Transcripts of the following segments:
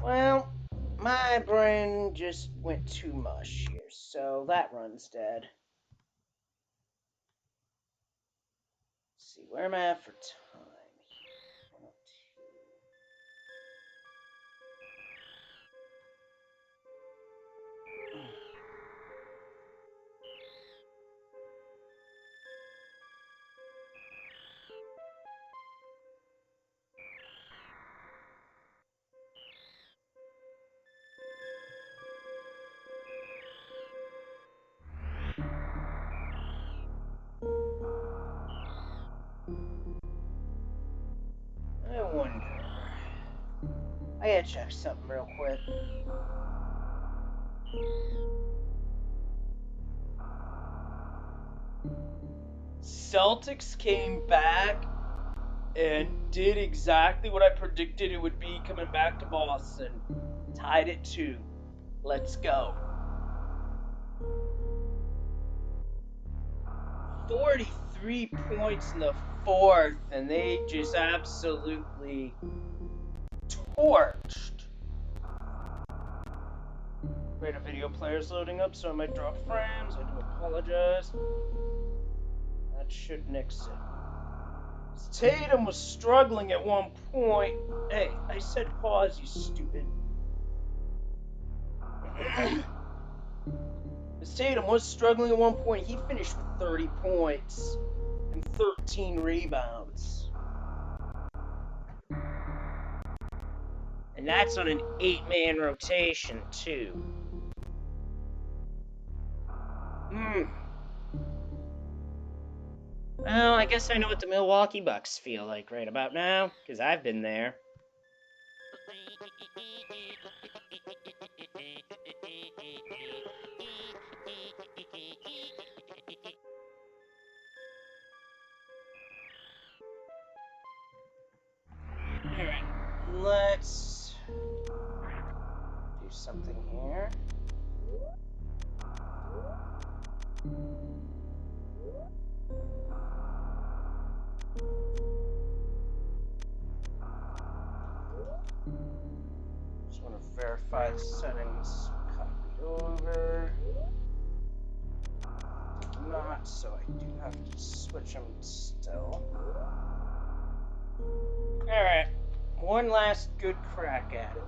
Well, my brain just went too mush here, so that run's dead. Let's see, where am I at for time here? 102. I wonder. I gotta check something real quick. Celtics came back and did exactly what I predicted it would be coming back to Boston. Tied it 2. Let's go. 43 points in the 4th, and they just absolutely torched. Wait, a video player's loading up, so I might drop frames. I do apologize. That should nix it. Tatum was struggling at one point. Hey, I said pause, you stupid. Tatum was struggling at one point. He finished with 30 points and 13 rebounds. And that's on an 8-man rotation, too. Well, I guess I know what the Milwaukee Bucks feel like right about now, because I've been there. Alright, let's do something here. Just want to verify the settings. Copy over. Did not, so I do have to switch them still. Alright, one last good crack at it.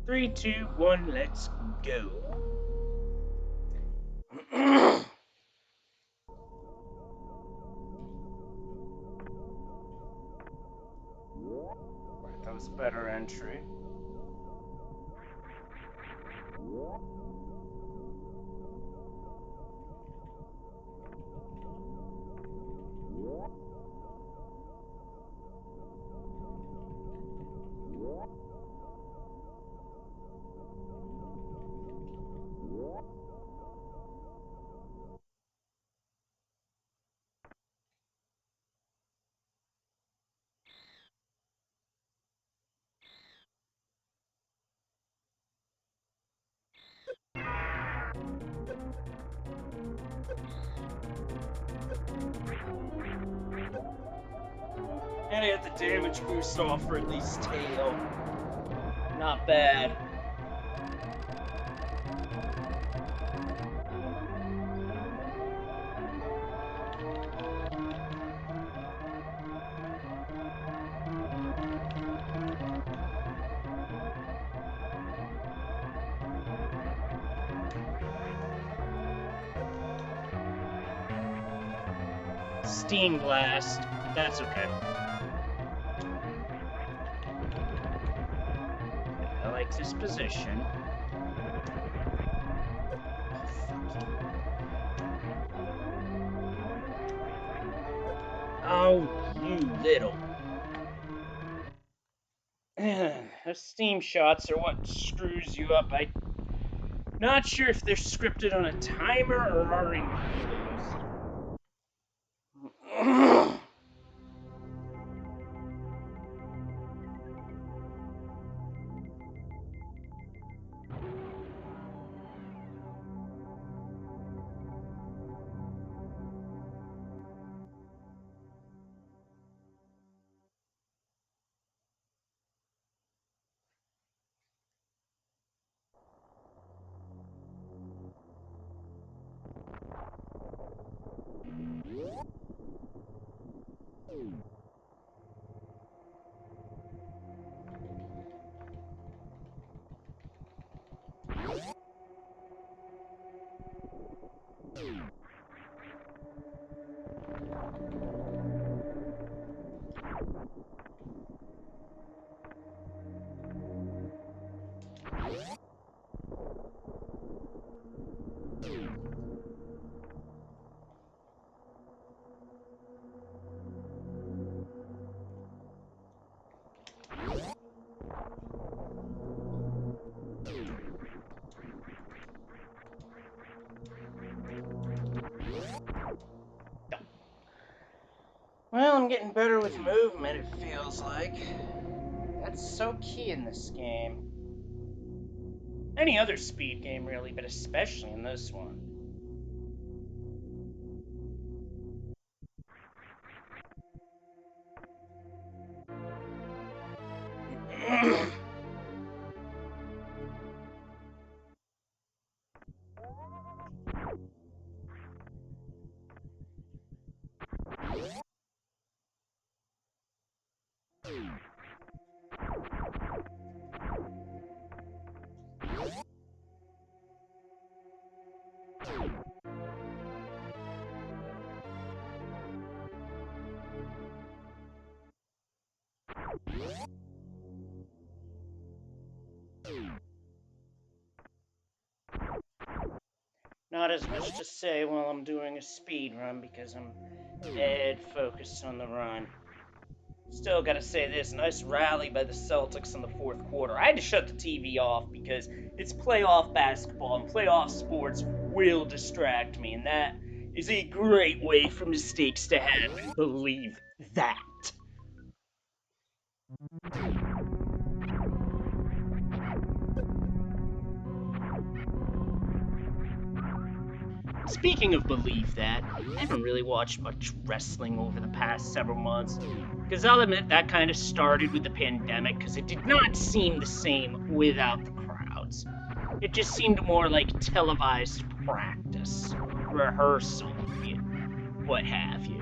Three, 2, 1, let's go. Right, that was a better entry. And I got the damage boost off Ridley's tail. Not bad. Steam Blast. That's okay. I like this position. Oh, you little. Those steam shots are what screws you up. I'm not sure if they're scripted on a timer or are imposed. Well, I'm getting better with movement, it feels like. That's so key in this game. Any other speed game, really, but especially in this one. Not as much to say while I'm doing a speed run because I'm dead focused on the run. Still gotta say this, nice rally by the Celtics in the fourth quarter. I had to shut the TV off because it's playoff basketball and playoff sports will distract me, and that is a great way for mistakes to happen. Believe that. Speaking of believe that, I haven't really watched much wrestling over the past several months. Because I'll admit that kind of started with the pandemic because it did not seem the same without the crowds. It just seemed more like televised practice, rehearsal, what have you.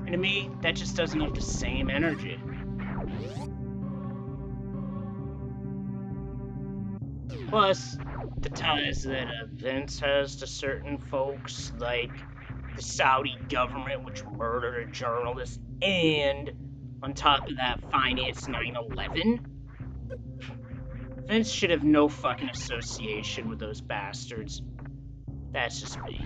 And to me, that just doesn't have the same energy. Plus, the ties that Vince has to certain folks, like the Saudi government, which murdered a journalist, and on top of that, financed 9/11. Vince should have no fucking association with those bastards. That's just me.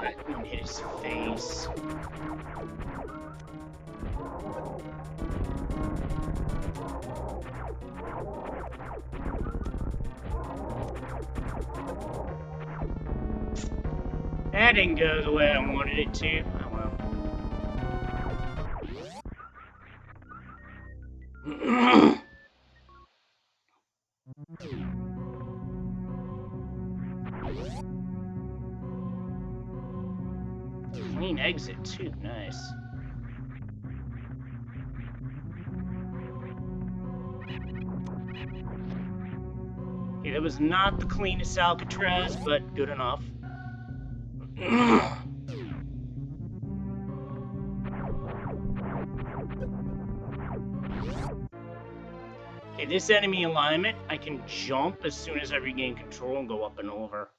That one hit his face. That didn't go the way I wanted it to. Oh well. Clean exit too, nice. Okay, that was not the cleanest Alcatraz, but good enough. Okay, this enemy alignment, I can jump as soon as I regain control and go up and over.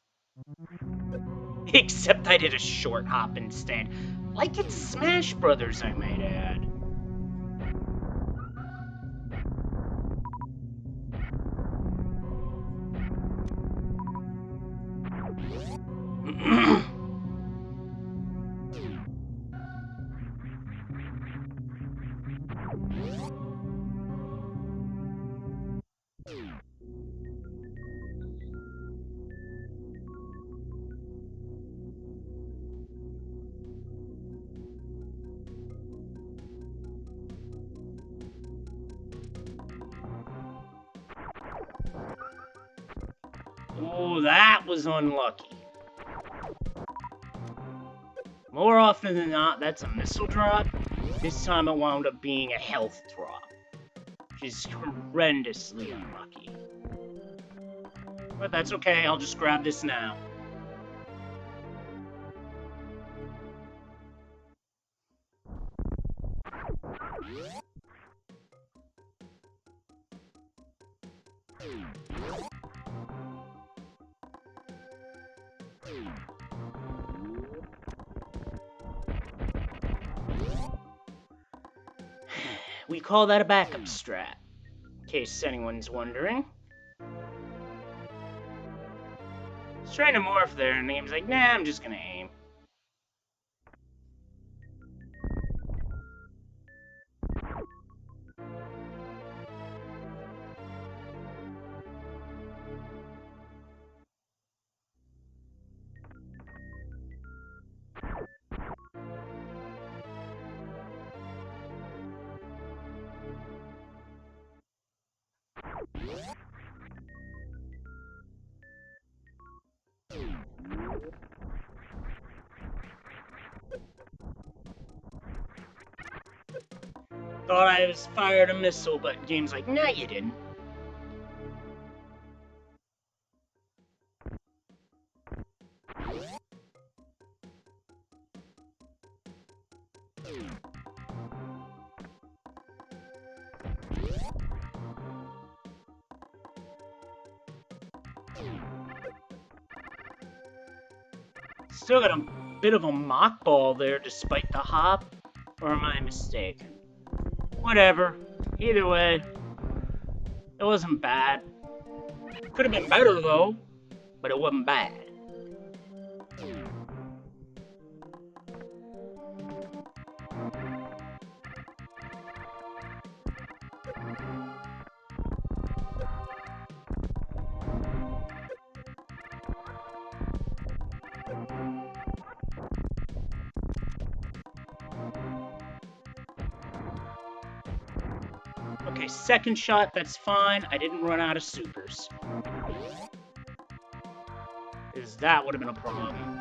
Except I did a short hop instead. Like it's Smash Brothers, I might add. Oh, that was unlucky. More often than not, that's a missile drop. This time it wound up being a health drop, which is horrendously unlucky. But that's okay, I'll just grab this now. We call that a backup strat, in case anyone's wondering. I was trying to morph there, and the game's like, nah, I'm just gonna aim. Thought I was fired a missile, but the game's like, nah, you didn't. Still got a bit of a mock ball there despite the hop, or am I mistaken? Whatever. Either way, it wasn't bad. Could have been better though, but it wasn't bad. Okay, second shot, that's fine. I didn't run out of supers. Because that would have been a problem.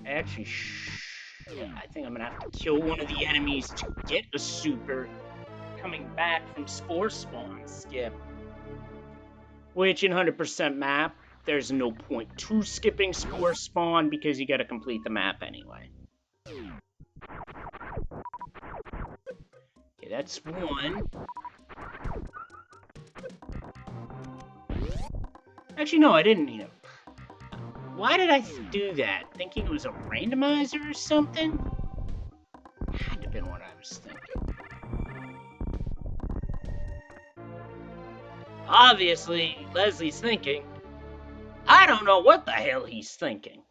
Actually, I think I'm gonna have to kill one of the enemies to get a super coming back from spore spawn skip. Which in 100% map, there's no point to skipping spore spawn because you gotta complete the map anyway. Okay, that's one. Actually, no, I didn't need it. Why did I do that? Thinking it was a randomizer or something? Had to have been what I was thinking. Obviously, Leslie's thinking. I don't know what the hell he's thinking.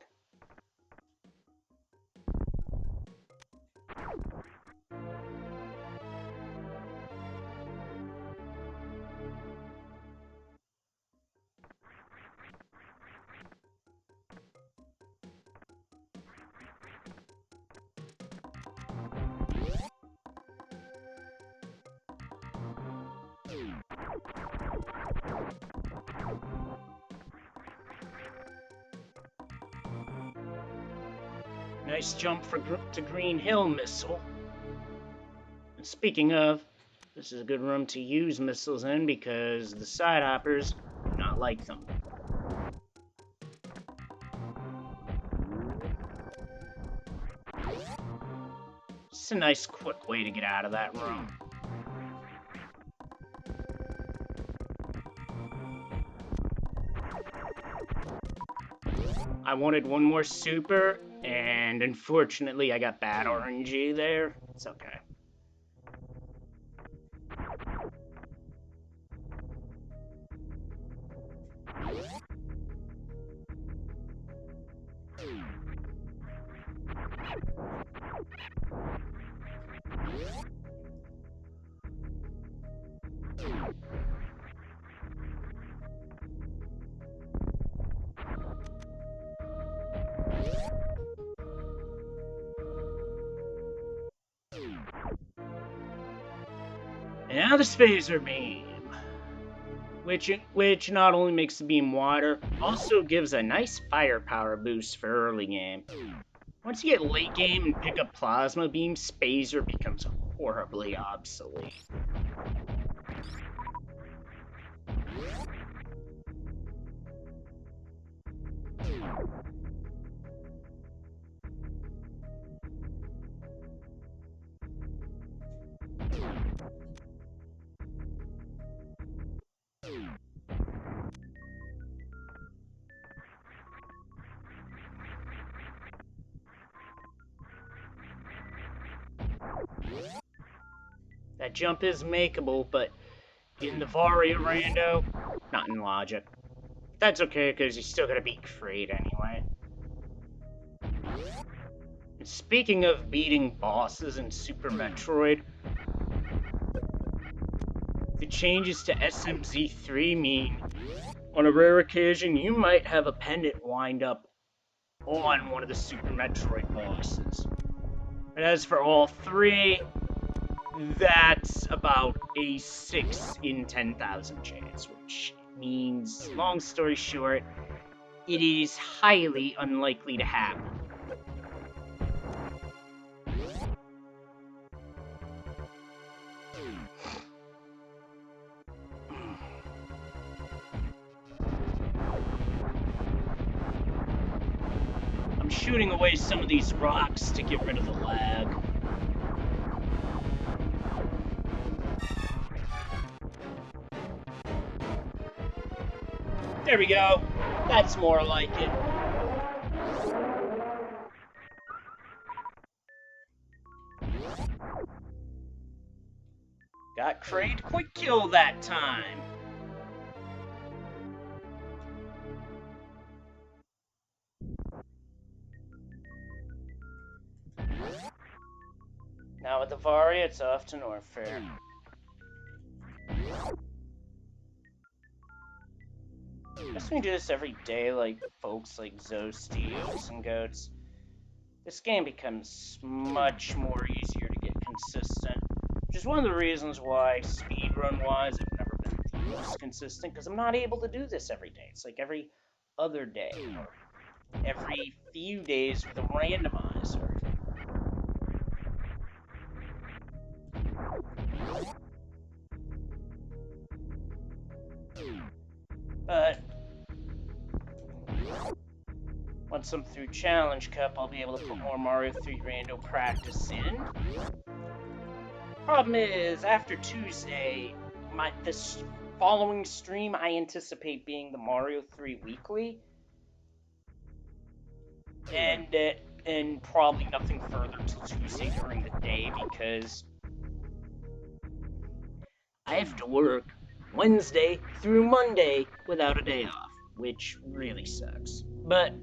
Nice jump to Green Hill missile. And speaking of, this is a good room to use missiles in because the side hoppers do not like them. It's a nice quick way to get out of that room. I wanted one more super, and unfortunately I got bad RNG there. It's okay. And now the spacer beam, which not only makes the beam wider, also gives a nice firepower boost for early game. Once you get late game and pick up plasma beam, spacer becomes horribly obsolete. jump is makeable, but in the Varia rando, not in Logic. That's okay, because you still gotta beat Kraid anyway. And speaking of beating bosses in Super Metroid, the changes to SMZ3 mean, on a rare occasion, you might have a pendant wind up on one of the Super Metroid bosses. And as for all three, that's about a 6 in 10,000 chance, which means, long story short, it is highly unlikely to happen. I'm shooting away some of these rocks to get rid of the lag. There we go. That's more like it. Got Kraid Quick Kill that time. Now with the Varia, it's off to Norfair. I guess we can do this every day like folks like Zo, Steves, and Goats. This game becomes much more easier to get consistent, which is one of the reasons why speedrun-wise I've never been the most consistent, because I'm not able to do this every day. It's like every other day, or every few days with a randomizer. But once I'm through Challenge Cup, I'll be able to put more Mario 3 rando practice in. Problem is, after Tuesday, this following stream I anticipate being the Mario 3 weekly, and probably nothing further till Tuesday during the day, because I have to work Wednesday through Monday without a day off, which really sucks. But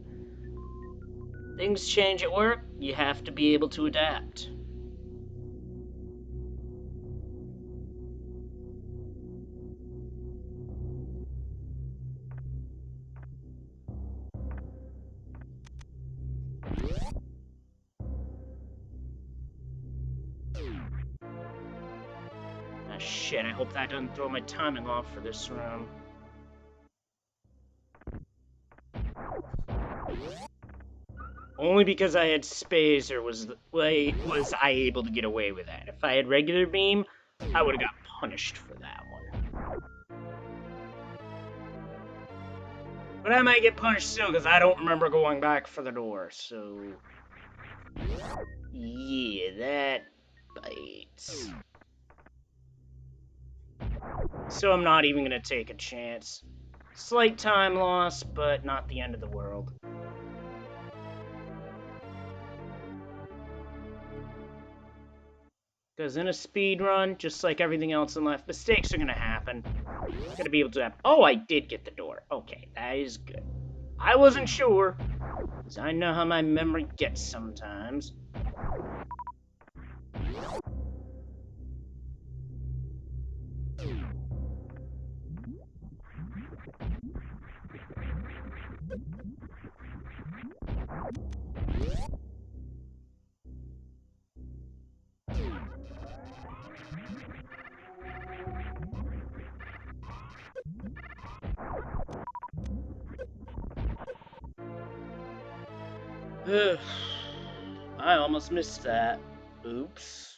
things change at work, you have to be able to adapt. Ah, shit, I hope that doesn't throw my timing off for this room. Only because I had Spazer was I able to get away with that. If I had regular beam, I would have got punished for that one. But I might get punished still, because I don't remember going back for the door, so... yeah, that bites. So I'm not even going to take a chance. Slight time loss, but not the end of the world. Because in a speed run, just like everything else in life, mistakes are going to happen. Gotta be able to have... oh, I did get the door. Okay, that is good. I wasn't sure, because I know how my memory gets sometimes. I almost missed that. Oops.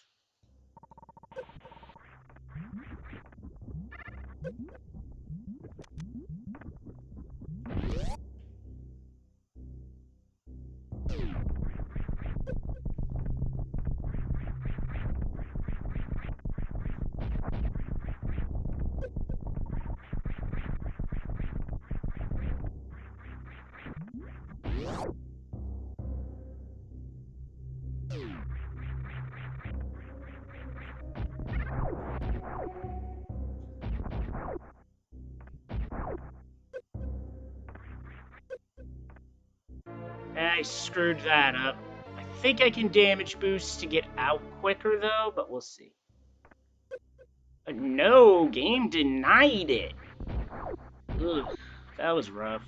I screwed that up. I think I can damage boost to get out quicker, though, but we'll see. No, game denied it. Ugh, that was rough.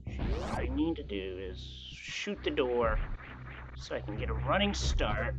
What I need to do is shoot the door so I can get a running start.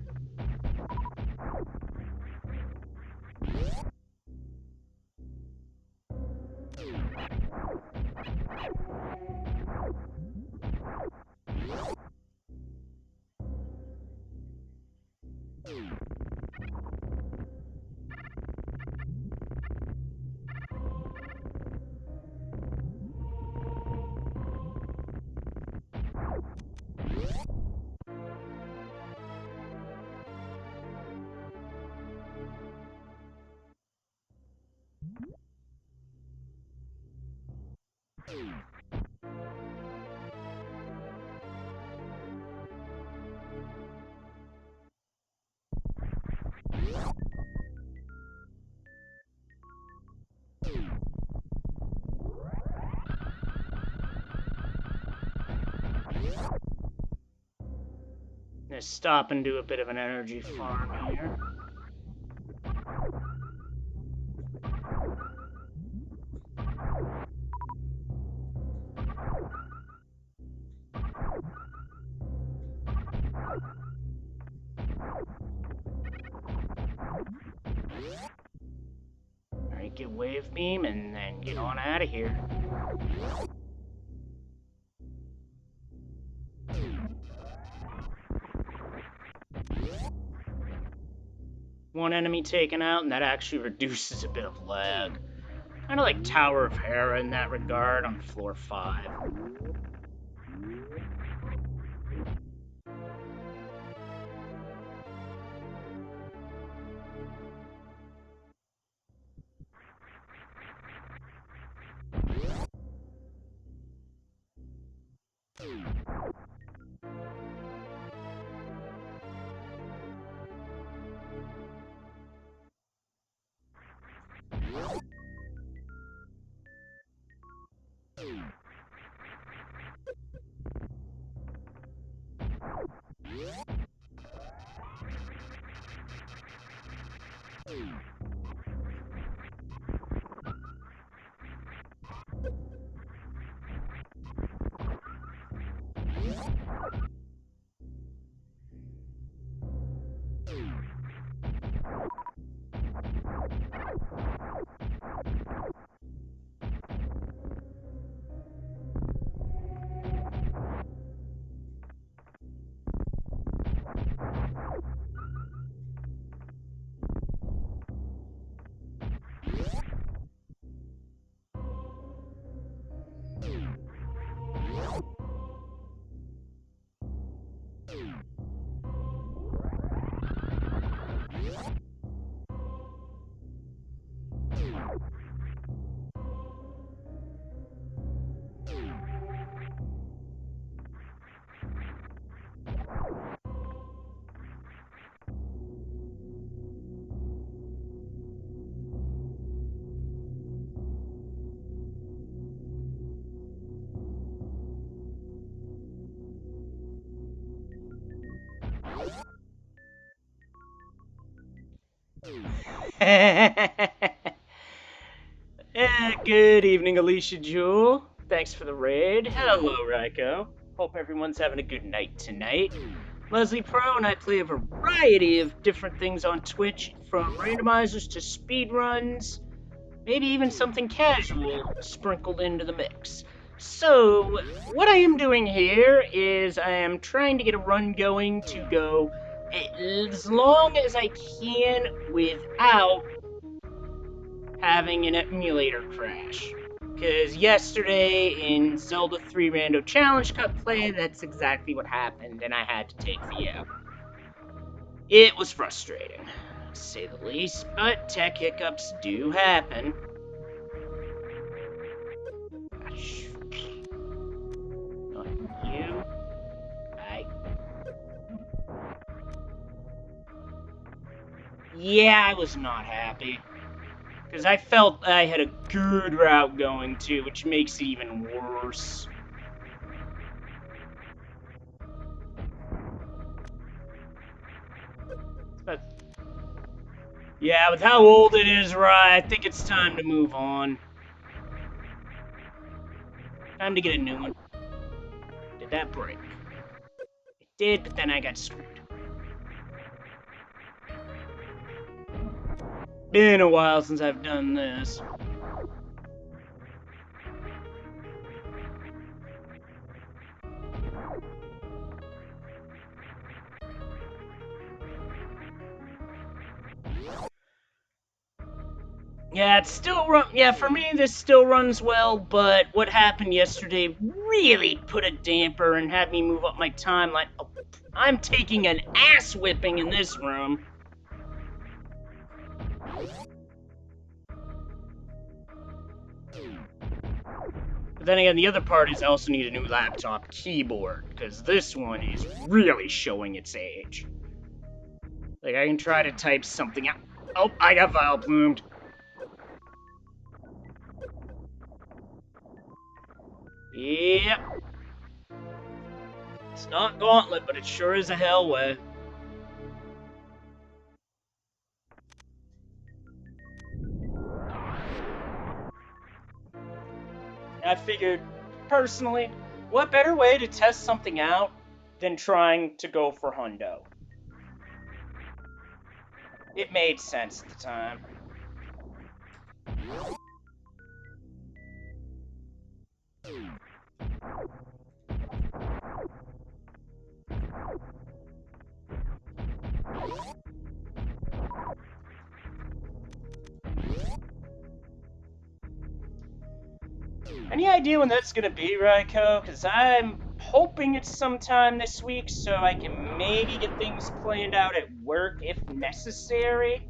Gonna stop and do a bit of an energy farm here. Alright, get wave beam and then get on out of here. One enemy taken out, and that actually reduces a bit of lag. Kind of like Tower of Hera in that regard on floor 5. Good evening, Alicia Jewel. Thanks for the raid. Hello, Raiko. Hope everyone's having a good night tonight. Leslie Pro and I play a variety of different things on Twitch, from randomizers to speedruns, maybe even something casual sprinkled into the mix. So, what I am doing here is I am trying to get a run going to go as long as I can without having an emulator crash. Because yesterday in Zelda 3 Rando Challenge Cup play, that's exactly what happened, and I had to take the L. It was frustrating, to say the least, but tech hiccups do happen. Gosh. Not you. Yeah, I was not happy. Because I felt I had a good route going to, which makes it even worse. But yeah, with how old it is, right, I think it's time to move on. Time to get a new one. Did that break? It did, but then I got screwed. Been a while since I've done this. Yeah, it's still run. Yeah, for me, this still runs well, but what happened yesterday really put a damper and had me move up my timeline. Oh, I'm taking an ass whipping in this room. But then again, the other part is I also need a new laptop keyboard, because this one is really showing its age. Like, I can try to type something out. Oh, I got vile plumed. Yep. It's not Gauntlet, but it sure is a Hellway. I figured, personally, what better way to test something out than trying to go for hundo? It made sense at the time. Any idea when that's gonna be, Raiko? Because I'm hoping it's sometime this week so I can maybe get things planned out at work if necessary.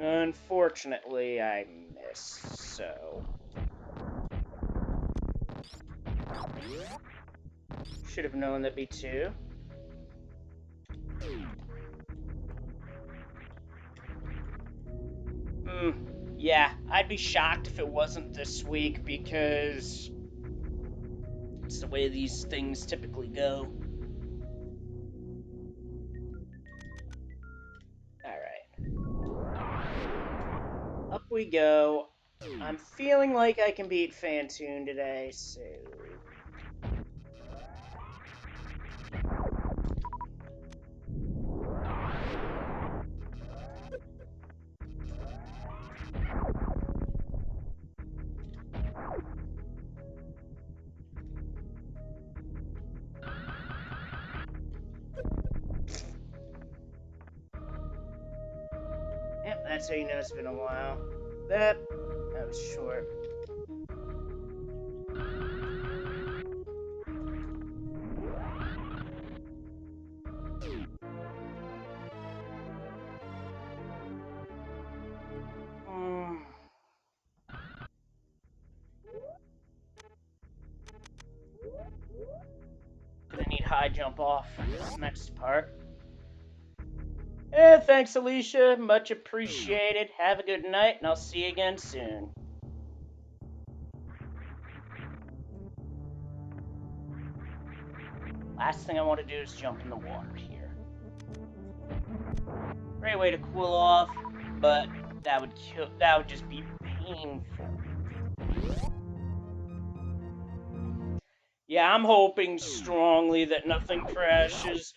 Unfortunately, I missed, so. Should have known that'd be two. Yeah, I'd be shocked if it wasn't this week because it's the way these things typically go. Alright. Up we go. I'm feeling like I can beat Fantoon today, so. Yep, that's how you know it's been a while. That was short. Gonna need high jump off for this next part. Thanks, Alicia. Much appreciated. Have a good night, and I'll see you again soon. Last thing I want to do is jump in the water here. Great way to cool off, but that would just be painful. Yeah, I'm hoping strongly that nothing crashes.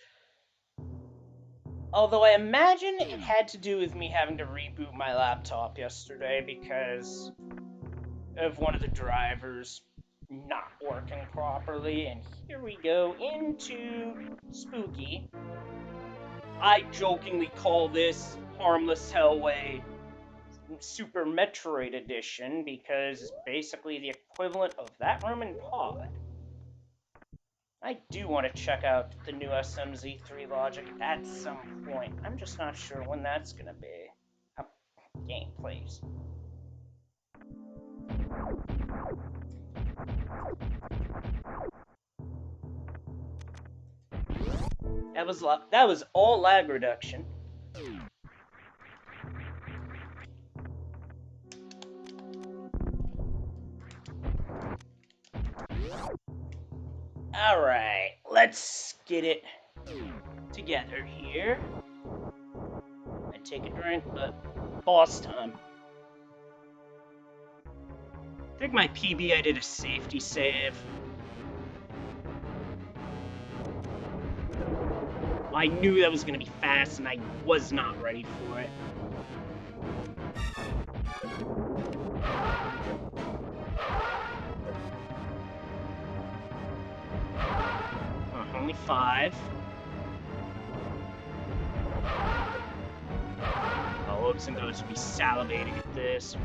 Although I imagine it had to do with me having to reboot my laptop yesterday because of one of the drivers not working properly. And here we go into Spooky. I jokingly call this Harmless Hellway Super Metroid Edition because it's basically the equivalent of that room in Pod. I do want to check out the new SMZ3 logic at some point. I'm just not sure when that's going to be. Game, please. That was all lag reduction. Alright, let's get it together here. I take a drink, but boss time. I think my PB, I did a safety save. I knew that was going to be fast, and I was not ready for it. Only 5. Oh, Oaks and Goats would be salivating at this.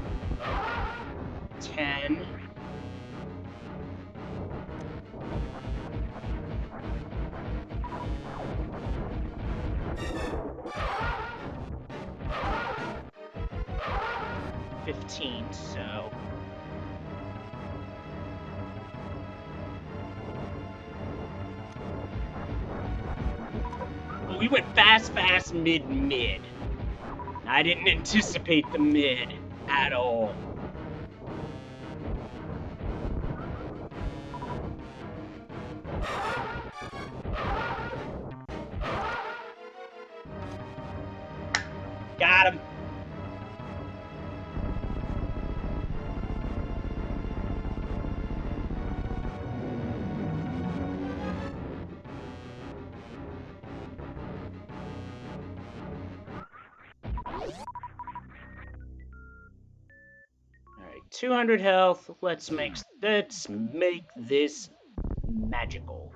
10. So well, we went fast, mid. I didn't anticipate the mid at all. Got him. Alright, 200 health. Let's make this magical.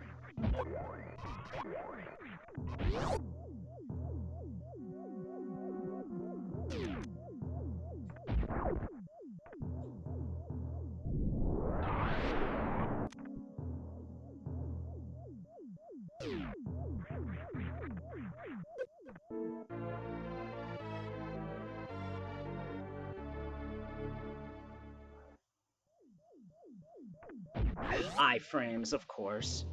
Iframes, of course.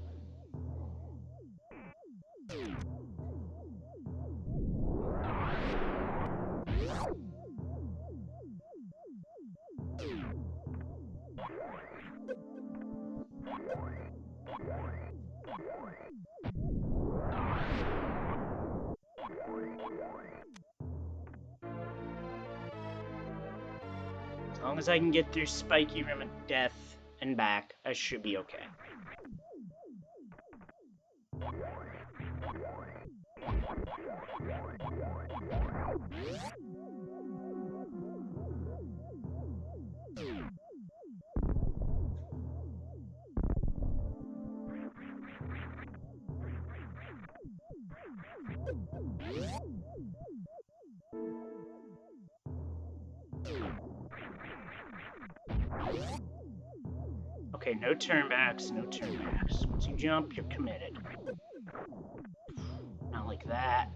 As long as I can get through Spiky Rim of Death and back, I should be okay. Okay, no turnbacks, no turnbacks. Once you jump, you're committed. Not like that.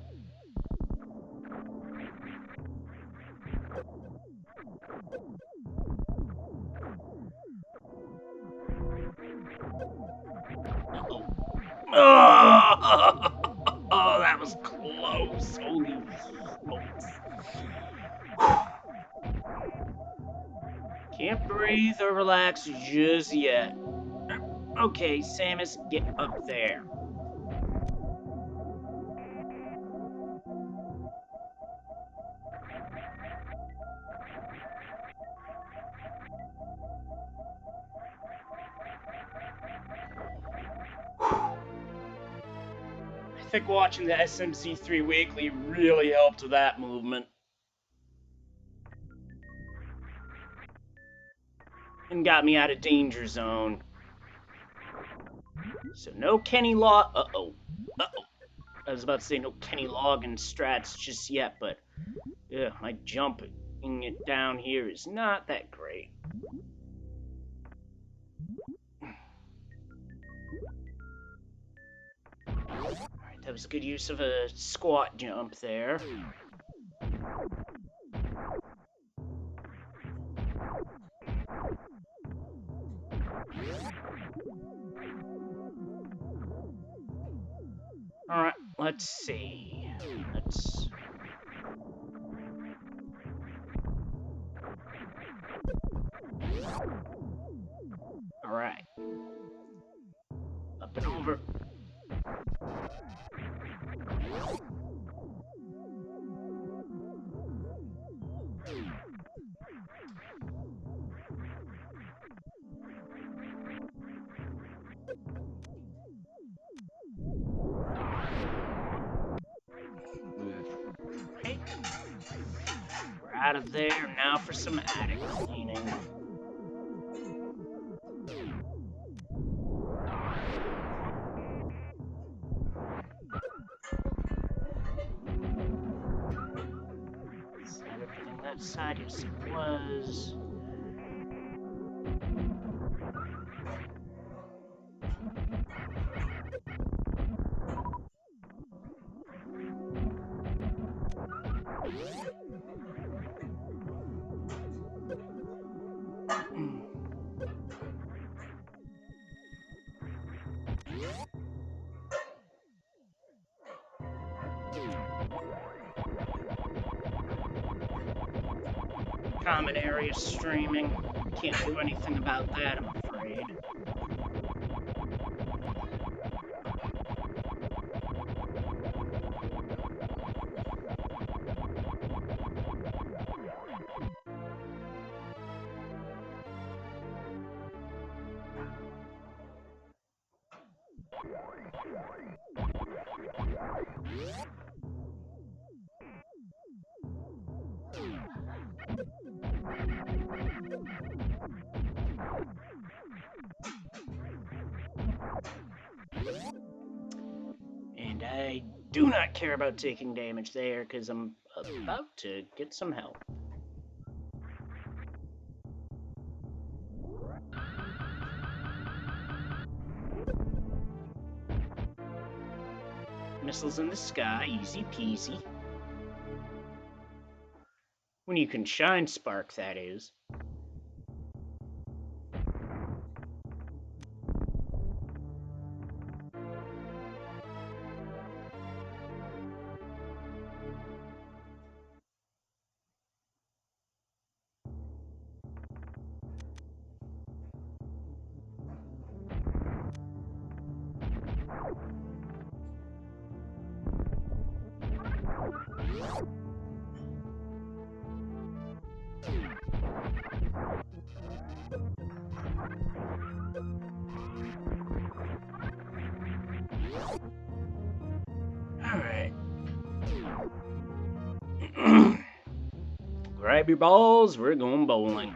Oh, that was close. Holy smokes. Can't breathe or relax just yet. Okay, Samus, get up there. I think watching the SMC3 Weekly really helped with that movement. And got me out of danger zone. So no Kenny Log. Uh-oh. I was about to say no Kenny Loggins strats just yet, but yeah, my jumping it down here is not that great. Alright, that was a good use of a squat jump there. Alright, let's see. Let's... Alright. Up and over. Okay. We're out of there. Now for some attic cleaning. Set everything that side, yes it was. Common area streaming. Can't do anything about that, I'm afraid. And I do not care about taking damage there, because I'm about to get some help. Missiles in the sky, easy peasy. When you can shine spark, that is. Alright. Grab your balls, we're going bowling.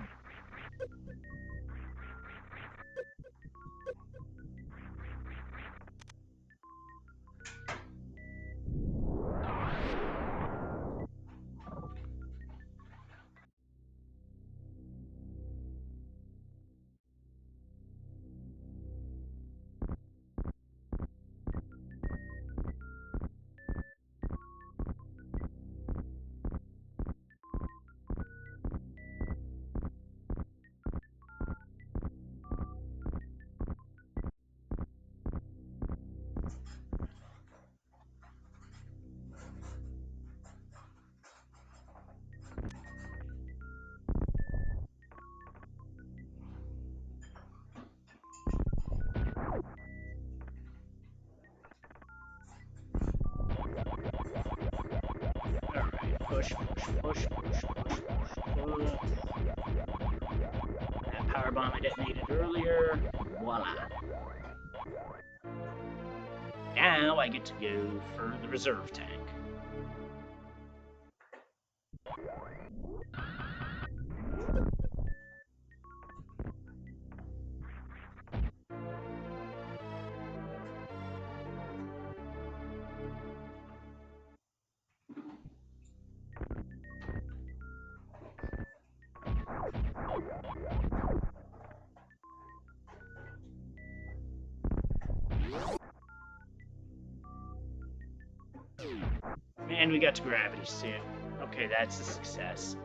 Push, push, push, push, push, push. That power bomb I detonated earlier. Voila. Now I get to go for the reserve tank. And we got to gravity suit. Okay, that's a success.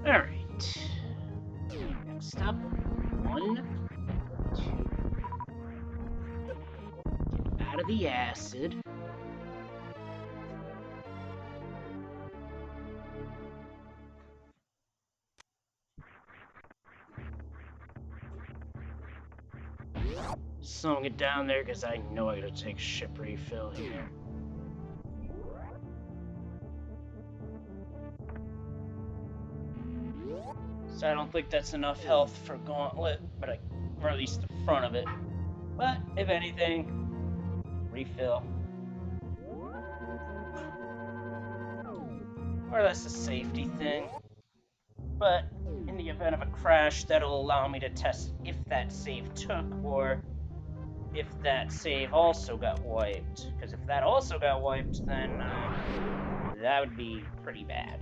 Alright. Next up, 1, 2. Get out of the acid. Slowing it down there because I know I gotta take ship refill here. So I don't think that's enough health for Gauntlet, but or at least the front of it. But if anything, refill. Or that's a safety thing. But in the event of a crash, that'll allow me to test if that save took or if that save also got wiped. Because if that also got wiped, then that would be pretty bad.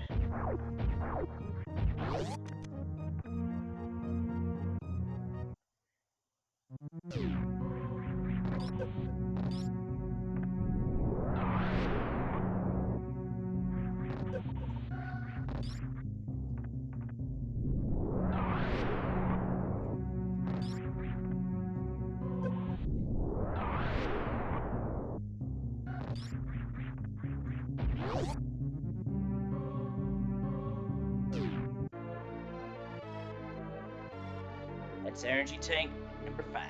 That's energy tank number 5.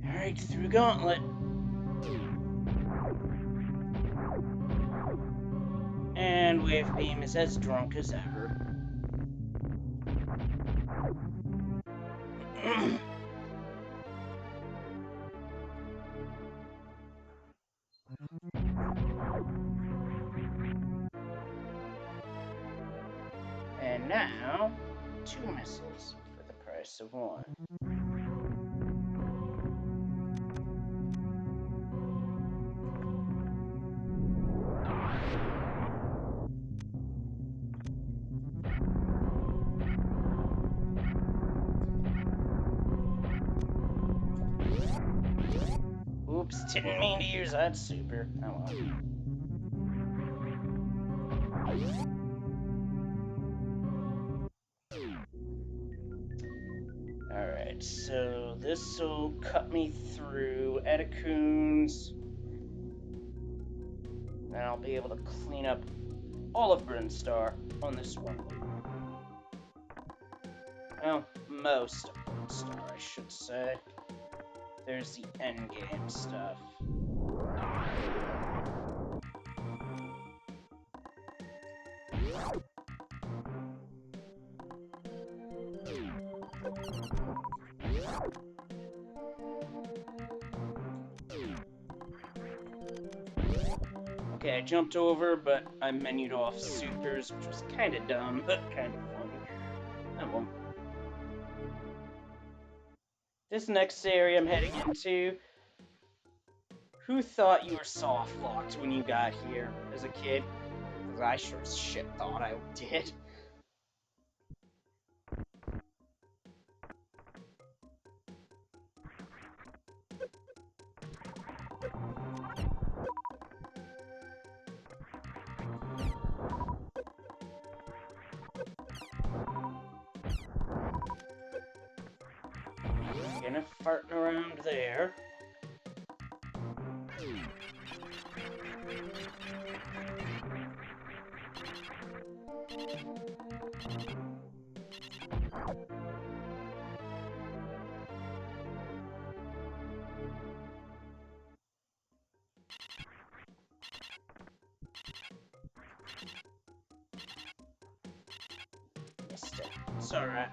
Alright, through Gauntlet. And Wave Beam is as drunk as ever. And now, 2 missiles for the price of 1. Oops, didn't mean to use that super. Oh well. Alright, so this will cut me through Edecoons. And I'll be able to clean up all of Brinstar on this run. Well, most of Brinstar, I should say. There's the endgame stuff. Okay, I jumped over, but I menued off supers, which was kind of dumb, but kind of funny. Oh well. This next area I'm heading into, who thought you were soft-locked when you got here as a kid? Because I sure as shit thought I did. Gonna farting around there. It's alright.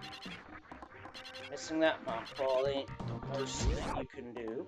Missing that mock ball ain't the worst thing you can do.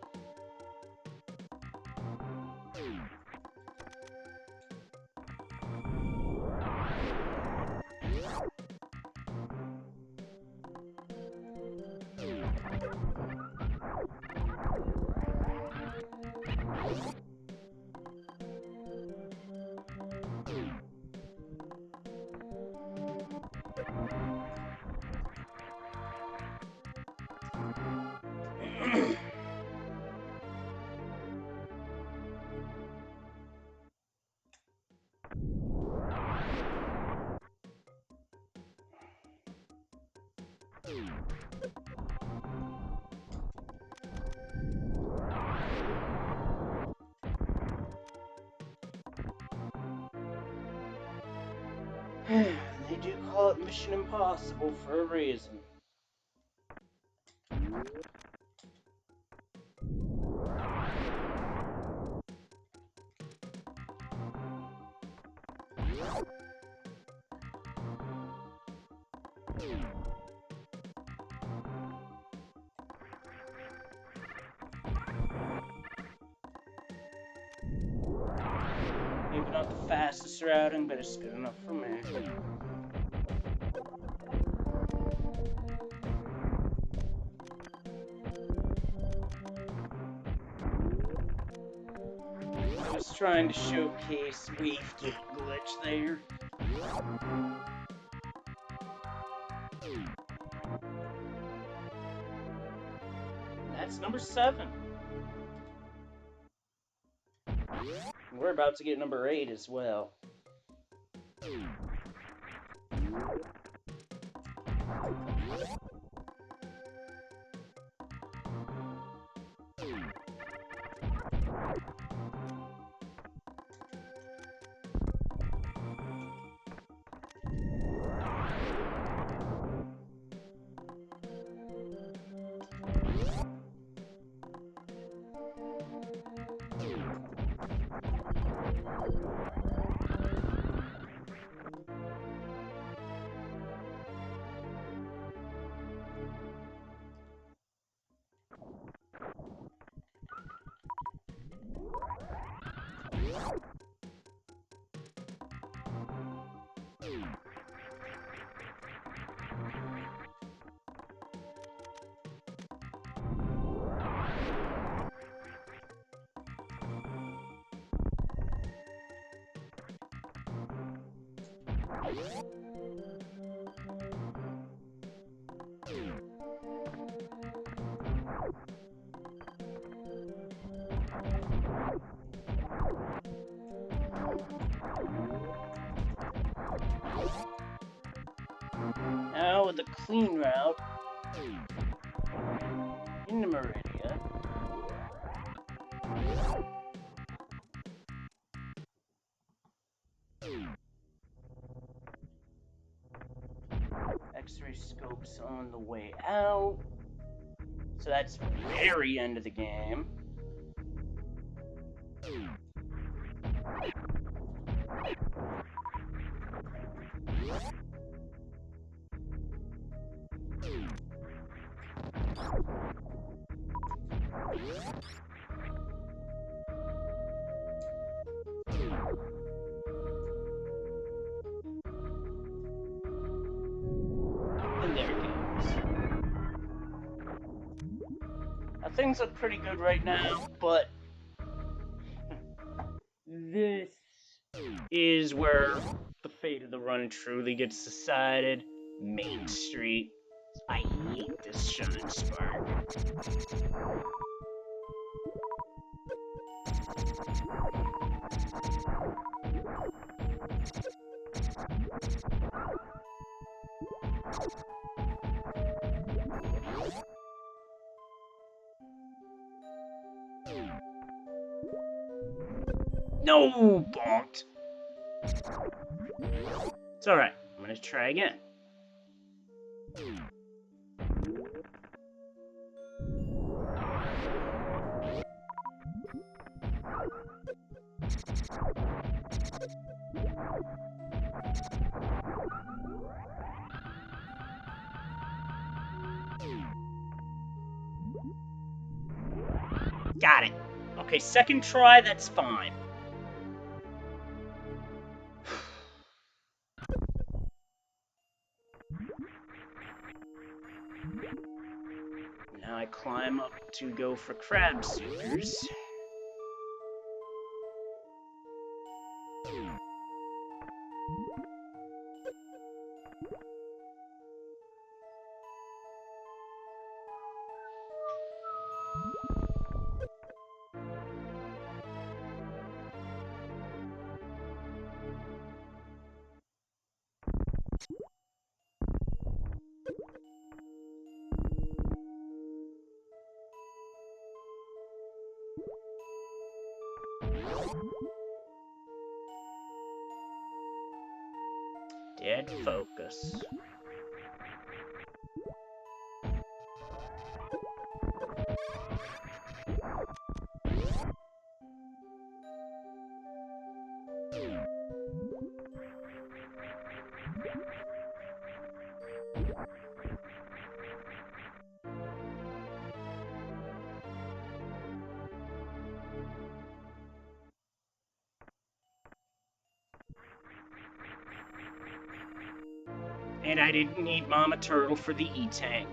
They do call it Mission Impossible for a reason. Maybe not the fastest routing, but it's good enough for me. I was trying to showcase wave gate glitch there. That's number 7. We're about to get number 8 as well. Now with the clean route into Maridia. X-ray scopes on the way out. So that's very end of the game. And there it goes. Now, things look pretty good right now, but this is where the fate of the run truly gets decided. Main Street. I hate this Shine Spark. No, bonked. It's alright. I'm gonna try again. Got it. Okay, second try, that's fine. Now I climb up to go for crab supers. Dead focus. And I didn't need Mama Turtle for the E-Tank.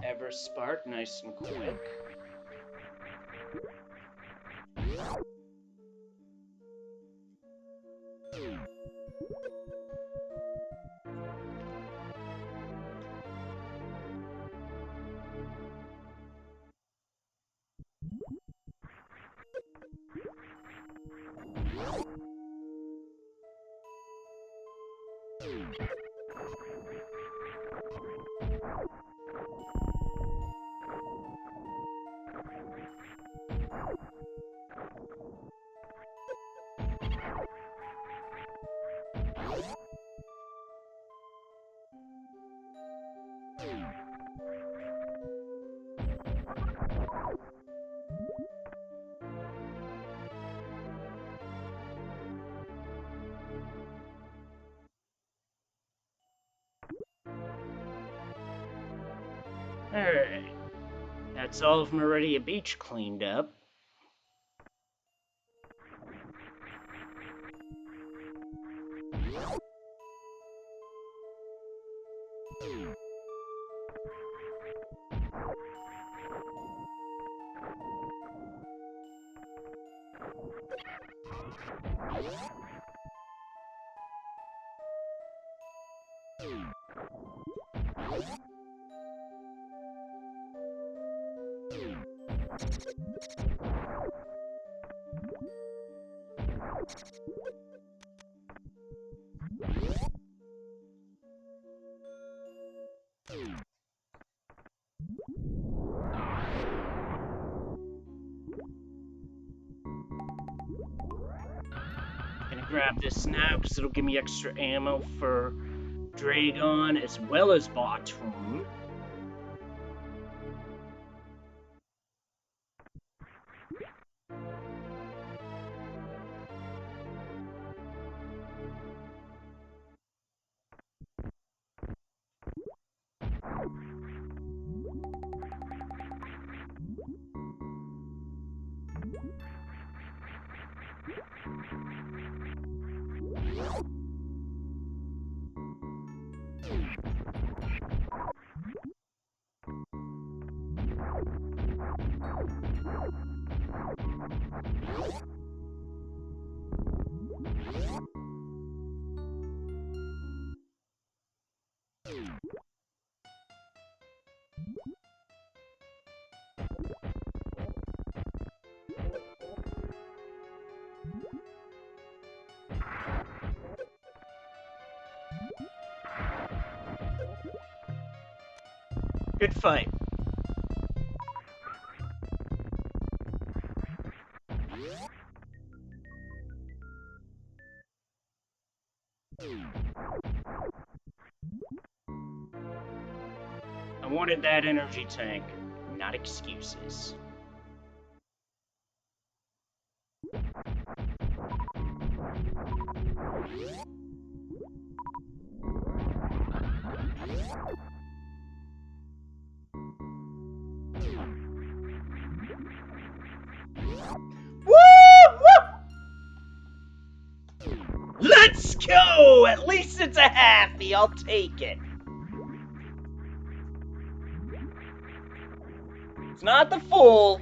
Ever Spark, nice and quick. Alright. That's all of Maridia Beach cleaned up. Gonna grab this now because it'll give me extra ammo for Draygon as well as Bottoon. Good fight. I wanted that energy tank, not excuses. Let's go! At least it's a halfie, I'll take it. It's not the full,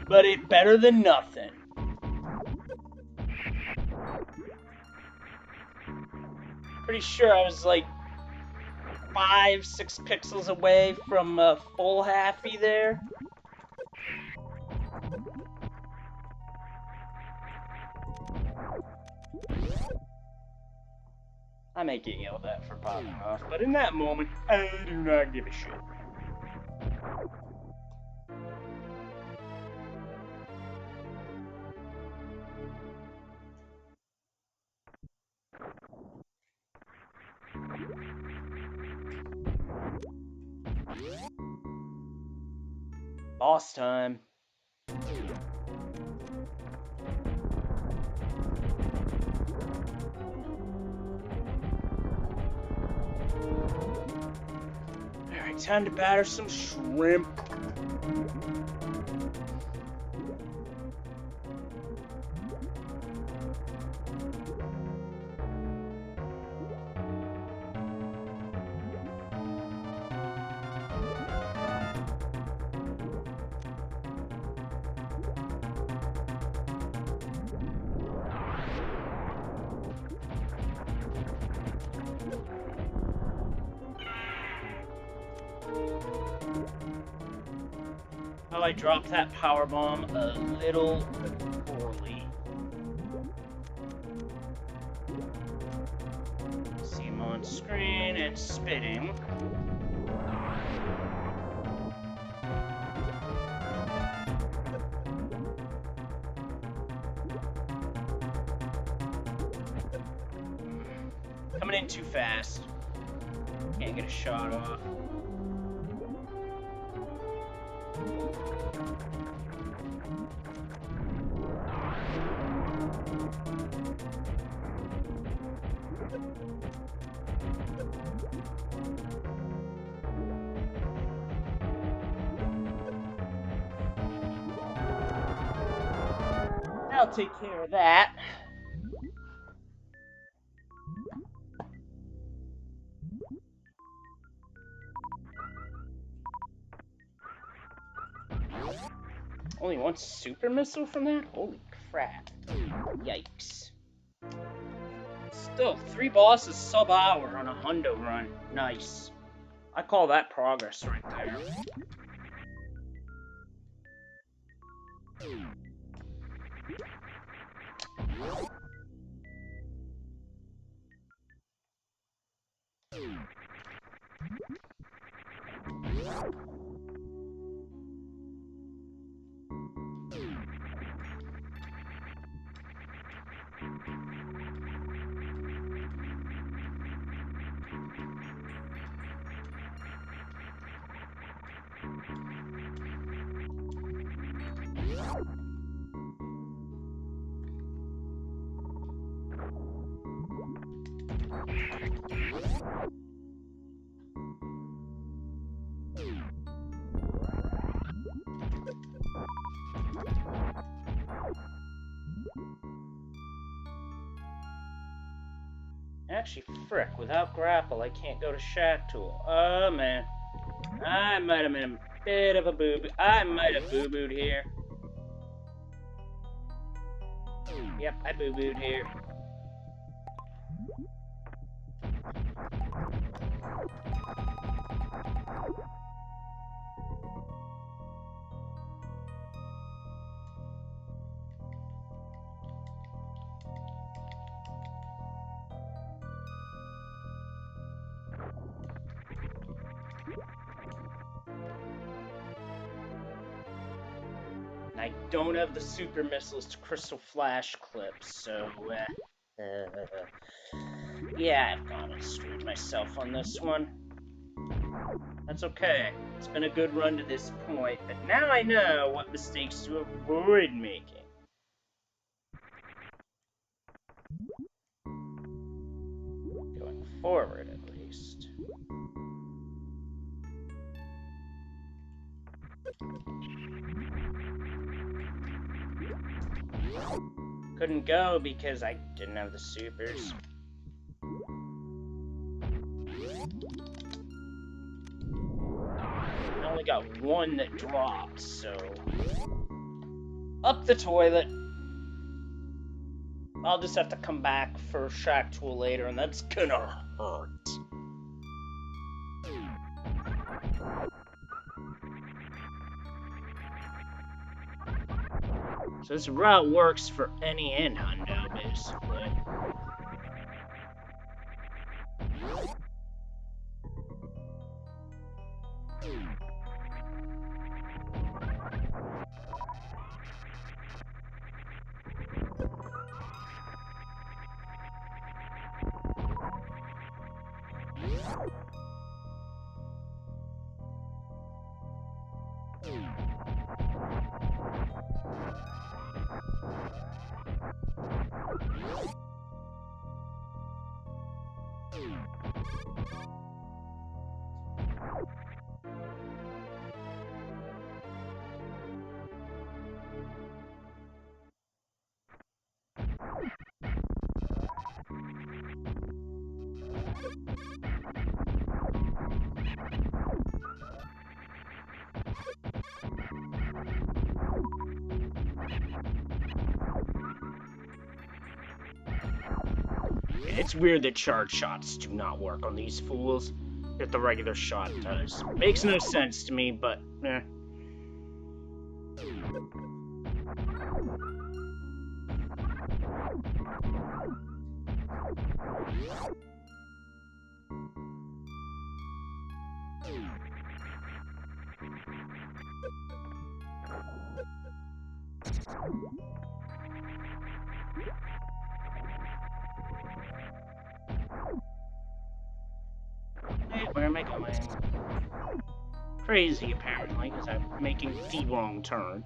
but it's better than nothing. Pretty sure I was like 5-6 pixels away from a full halfie there. I may get yelled at for popping off, but in that moment, I do not give a shit. Boss time. Alright, time to batter some shrimp. Oh, I dropped that power bomb a little poorly. See him on screen and spitting. Coming in too fast. Can't get a shot off. I'll take care of that. Only one super missile from that? Holy crap. Yikes. Still, 3 bosses sub-hour on a hundo run. Nice. I call that progress right there. Actually, frick, without grapple, I can't go to Shaktool. Oh, man. I might have been a bit of a boo-boo. I might have boo-booed here. Yep, I boo-booed here. I don't have the super missiles to crystal flash clips, so yeah, I've kind of screwed myself on this one. That's okay. It's been a good run to this point, but now I know what mistakes to avoid making. Going forward, at least. Couldn't go because I didn't have the supers. I only got one that dropped, so... Up the toilet. I'll just have to come back for Shaktool later, and that's gonna hurt. So this route works for any end hundo, basically. It's weird that charge shots do not work on these fools, if the regular shot does. Makes no sense to me, but eh. Wait, where am I going? Crazy, apparently, because I'm making the wrong turn.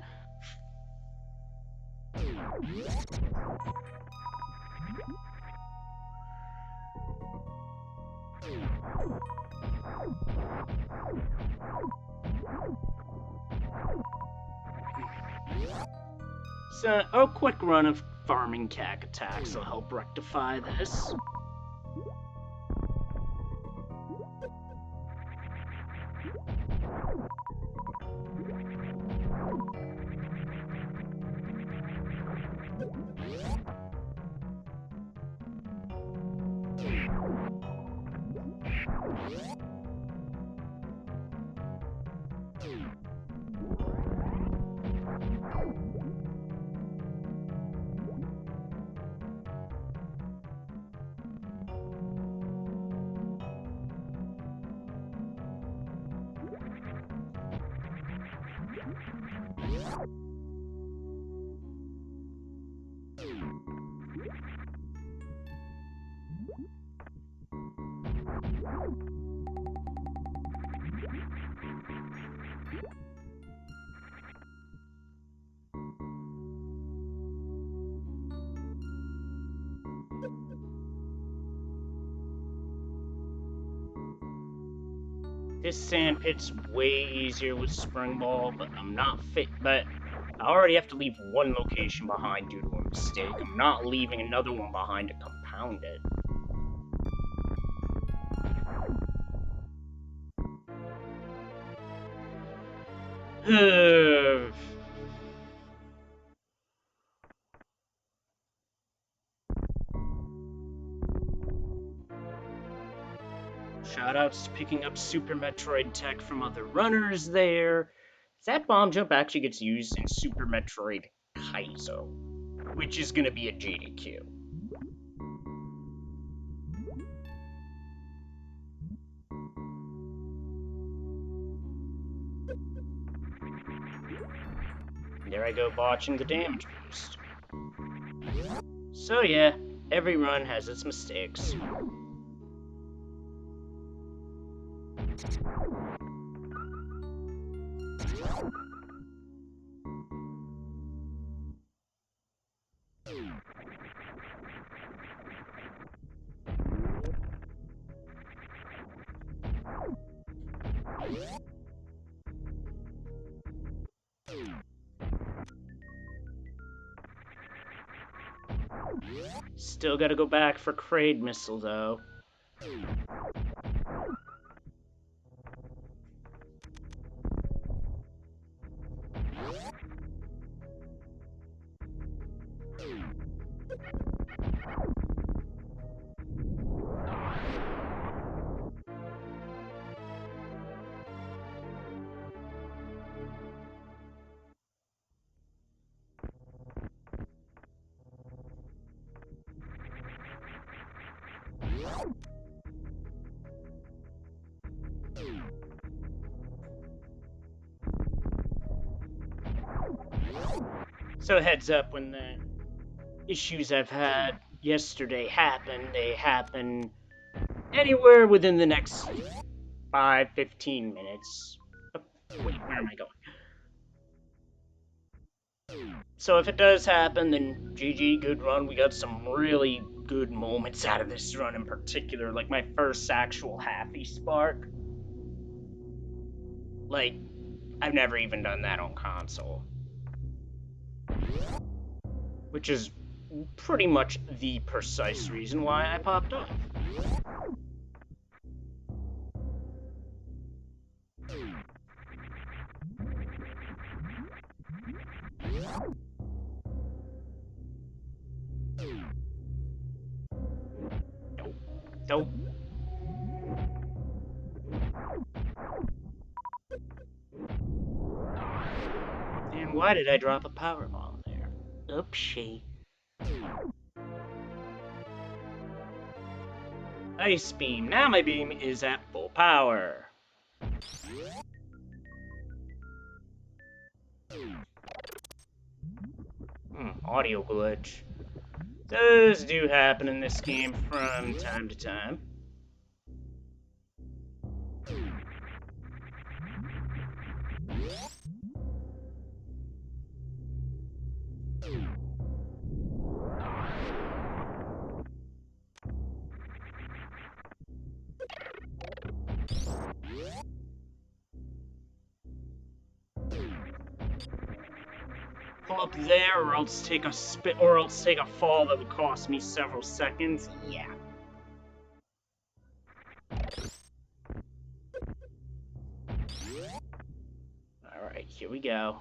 So, a quick run of farming cack attacks will help rectify this. This sand pit's way easier with Spring Ball, but I'm not fit. But I already have to leave one location behind due to a mistake. I'm not leaving another one behind to compound it. Shoutouts to picking up Super Metroid tech from other runners there. That bomb jump actually gets used in Super Metroid Kaizo, which is going to be a GDQ. There I go botching the damage boost. So yeah, every run has its mistakes. Still gotta go back for Kraid Missile though. So heads up, when the issues I've had yesterday happen, they happen anywhere within the next 5-15 minutes. Wait, where am I going? So if it does happen, then GG, good run. We got some really good moments out of this run in particular, like my first actual Halfie Spark. Like, I've never even done that on console. Which is pretty much the precise reason why I popped off. Nope. And why did I drop a power bomb there? Oopsie. Ice beam. Now my beam is at full power. Audio glitch. Those do happen in this game from time to time. Pull up there, or else take a fall that would cost me several seconds. Yeah. All right, here we go.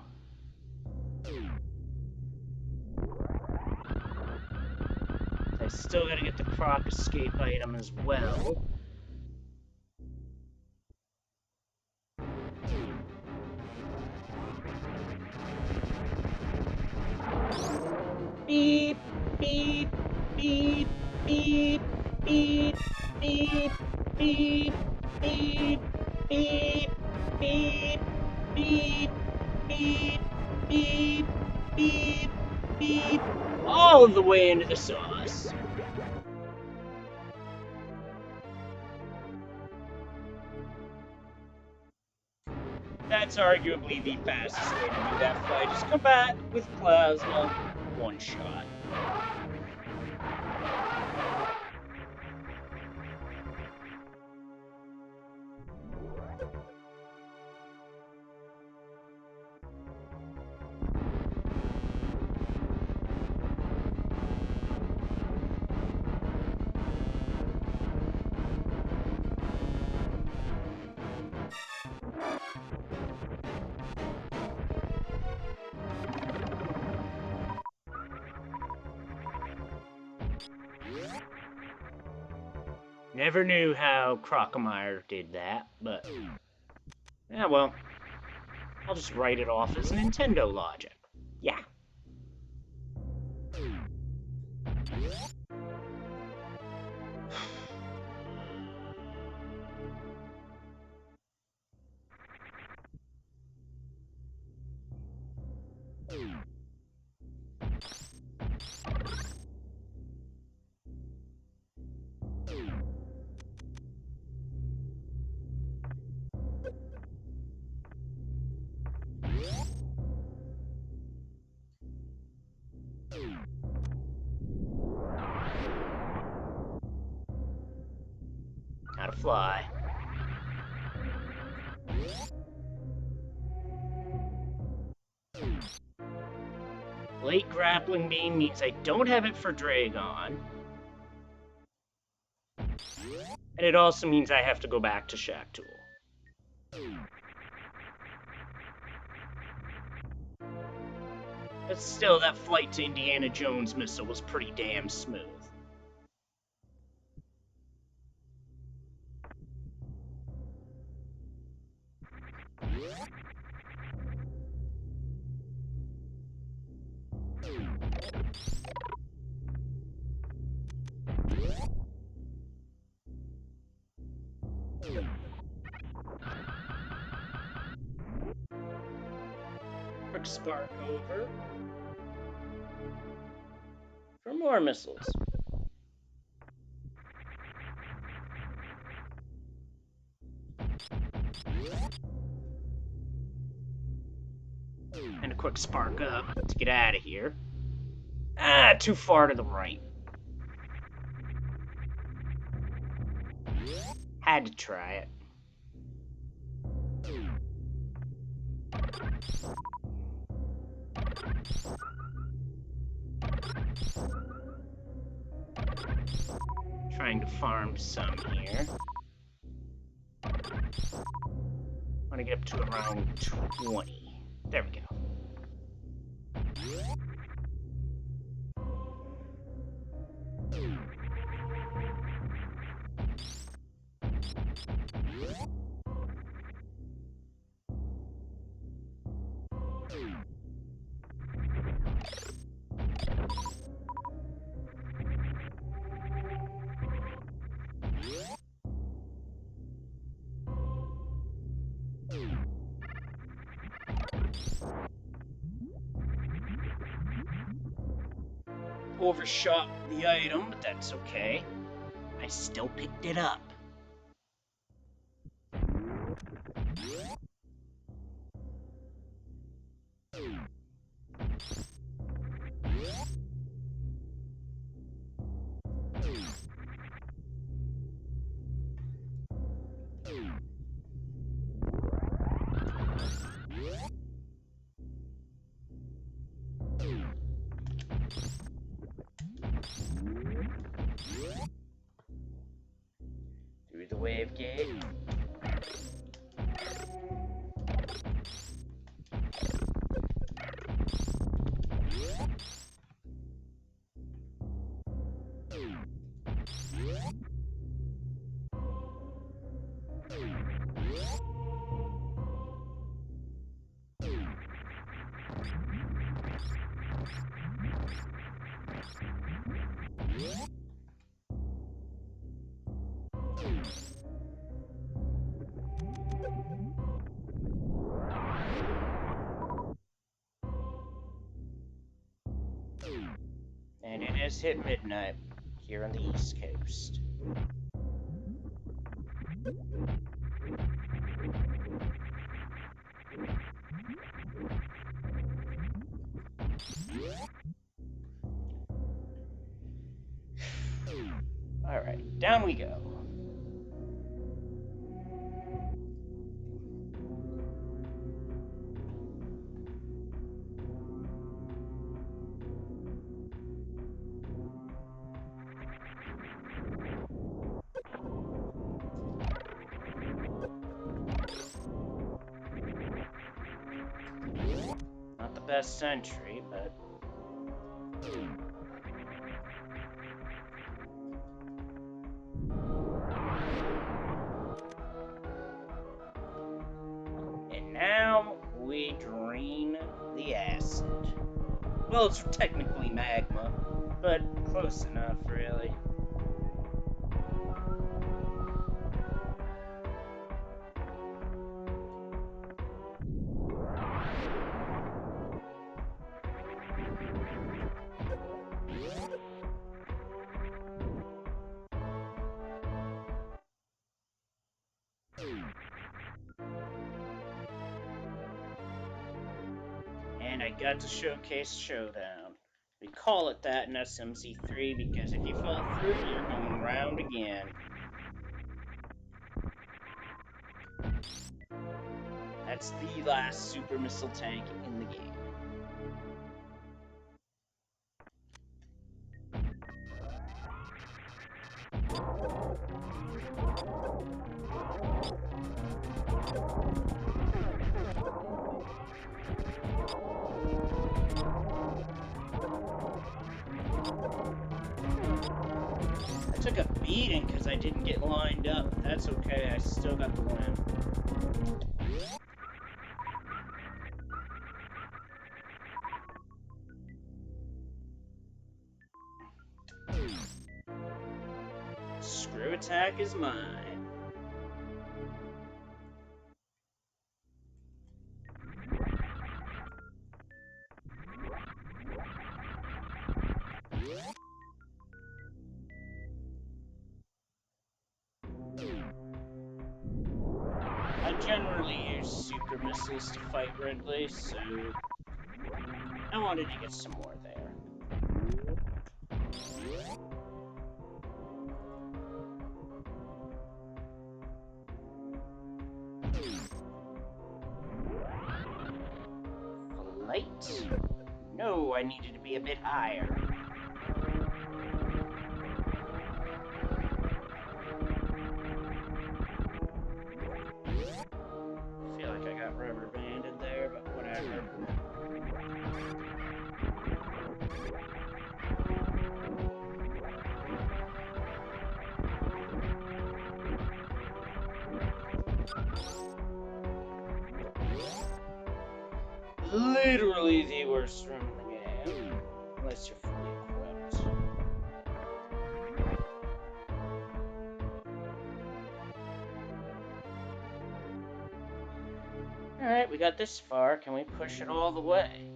I still gotta get the Croc escape item as well. Beep, beep, beep, beep, beep, beep, beep, beep, beep, beep, beep, beep, beep, beep, beep, all the way into the sauce. That's arguably the fastest way to do that fight. Just come back with plasma, one shot. Never knew how Crocomire did that, but yeah, well, I'll just write it off as Nintendo logic. Yeah. Gotta fly. Late grappling beam means I don't have it for Draygon. And it also means I have to go back to Shaktool. But still, that flight to Indiana Jones missile was pretty damn smooth. Quick Spark over. For more missiles. And a Quick Spark up to get out of here. Ah, too far to the right. Had to try it. Trying to farm some here. Want to get up to around 20. There we go. Overshot the item, but that's okay. I still picked it up. Through the wave gate. And it has hit midnight here on the East Coast. Alright, down we go. Not the best entry, but... And now we drain the acid. Well, it's technically magma, but close enough, really. And I got to showcase Showdown. We call it that in SMZ3 because if you fall through, you're going round again. That's the last super missile tank in the game. I took a beating because I didn't get lined up. That's okay, I still got the win. Screw attack is mine. I generally use super missiles to fight Ridley, so I wanted to get some more there. Light? No, I needed to be a bit higher. I feel like I got rubber banded there, but whatever. Literally the worst room in the game, unless you're fully equipped. Alright, we got this far. Can we push it all the way?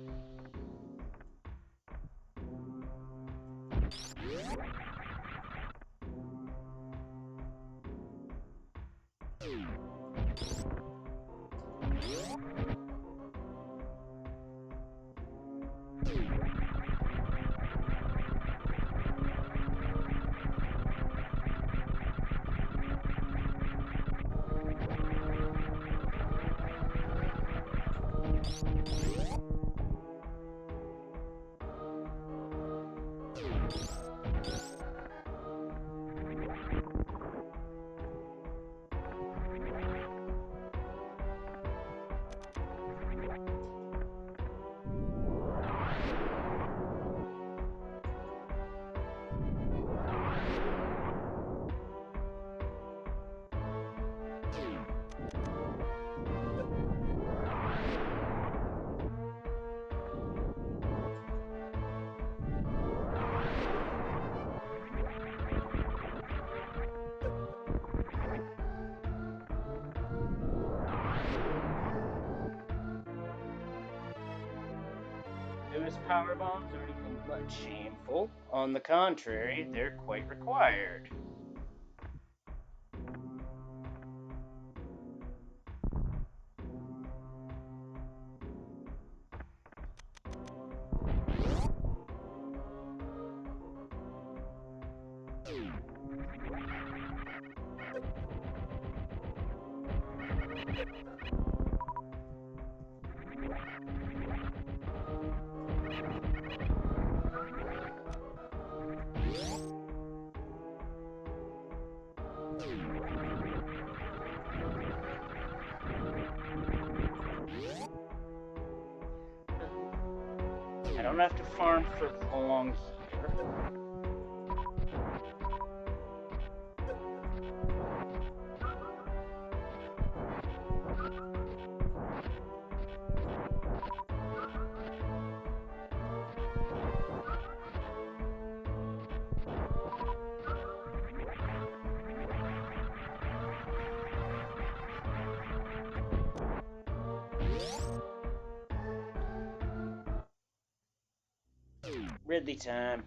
Those power bombs are anything but shameful. On the contrary, they're quite required. I don't have to farm for long here. Ridley time.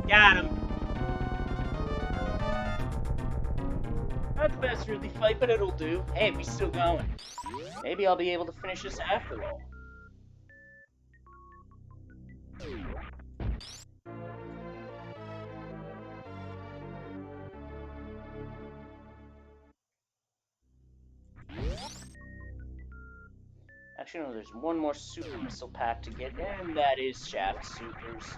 Got him. Not the best Ridley fight, but it'll do. Hey, we still going. Maybe I'll be able to finish this after all. Actually, no, there's one more super missile pack to get, and that is Shaft Supers.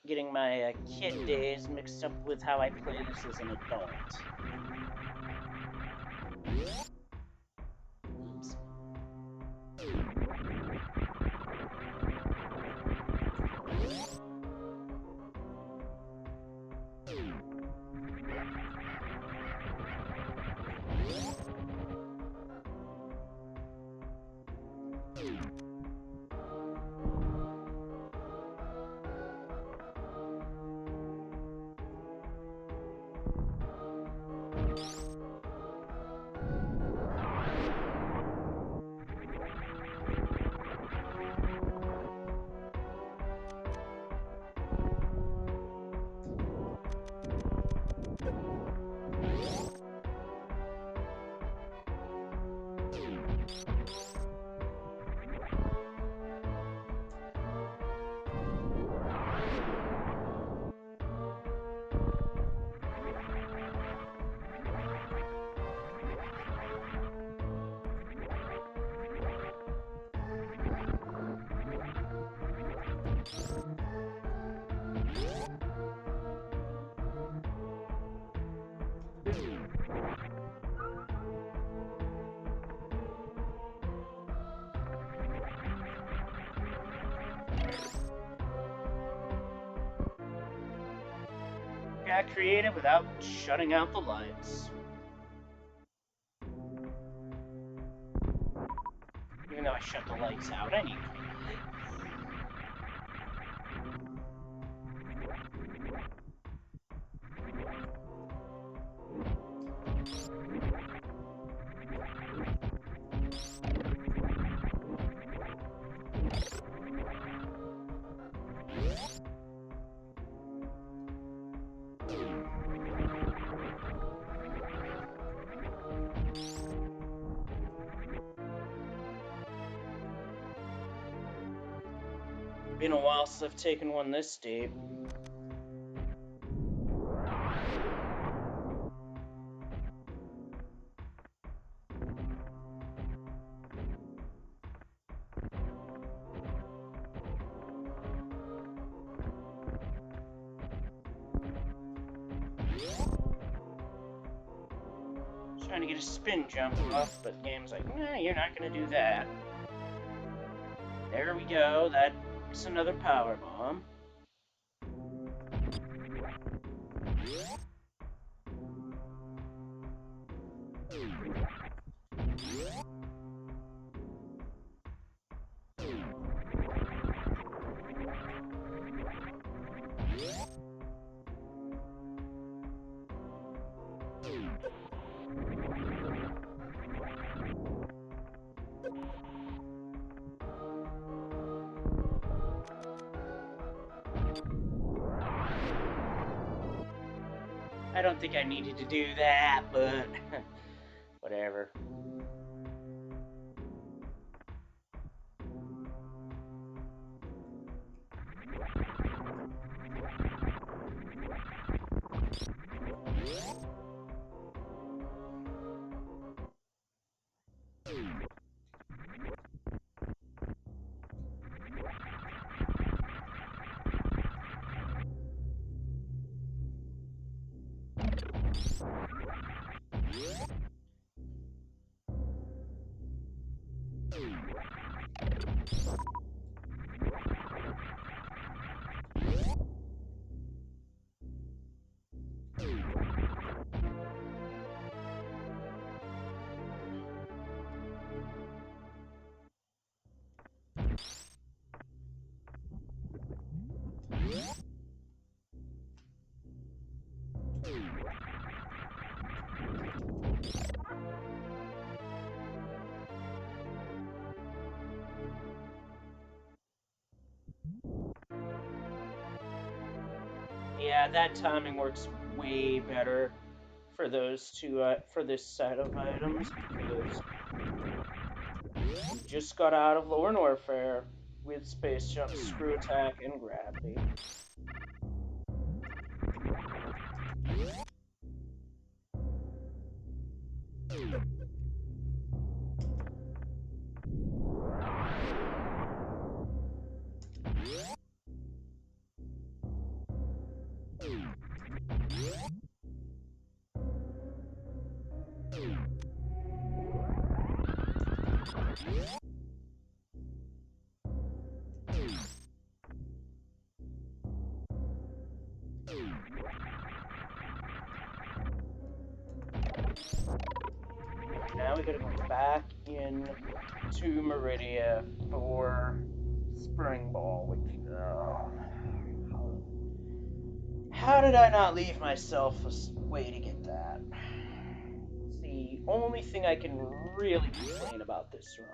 Getting my kid days mixed up with how I play this as an adult. Oops. Got creative without shutting out the lights. Even though I shut the lights out anyway. Been a while since I've taken one this deep. Trying to get a spin jump off, but the game's like, nah, you're not gonna do that. There we go, that's another power bomb. I don't think I needed to do that, but whatever. Yeah, that timing works way better for those two, for this set of items, because we just got out of Lower Warfare with Space Jump, Screw Attack, and Gravity. Now we gotta go back in to Maridia for Spring Ball, which, how did I not leave myself a way to get that? It's the only thing I can really complain about this run.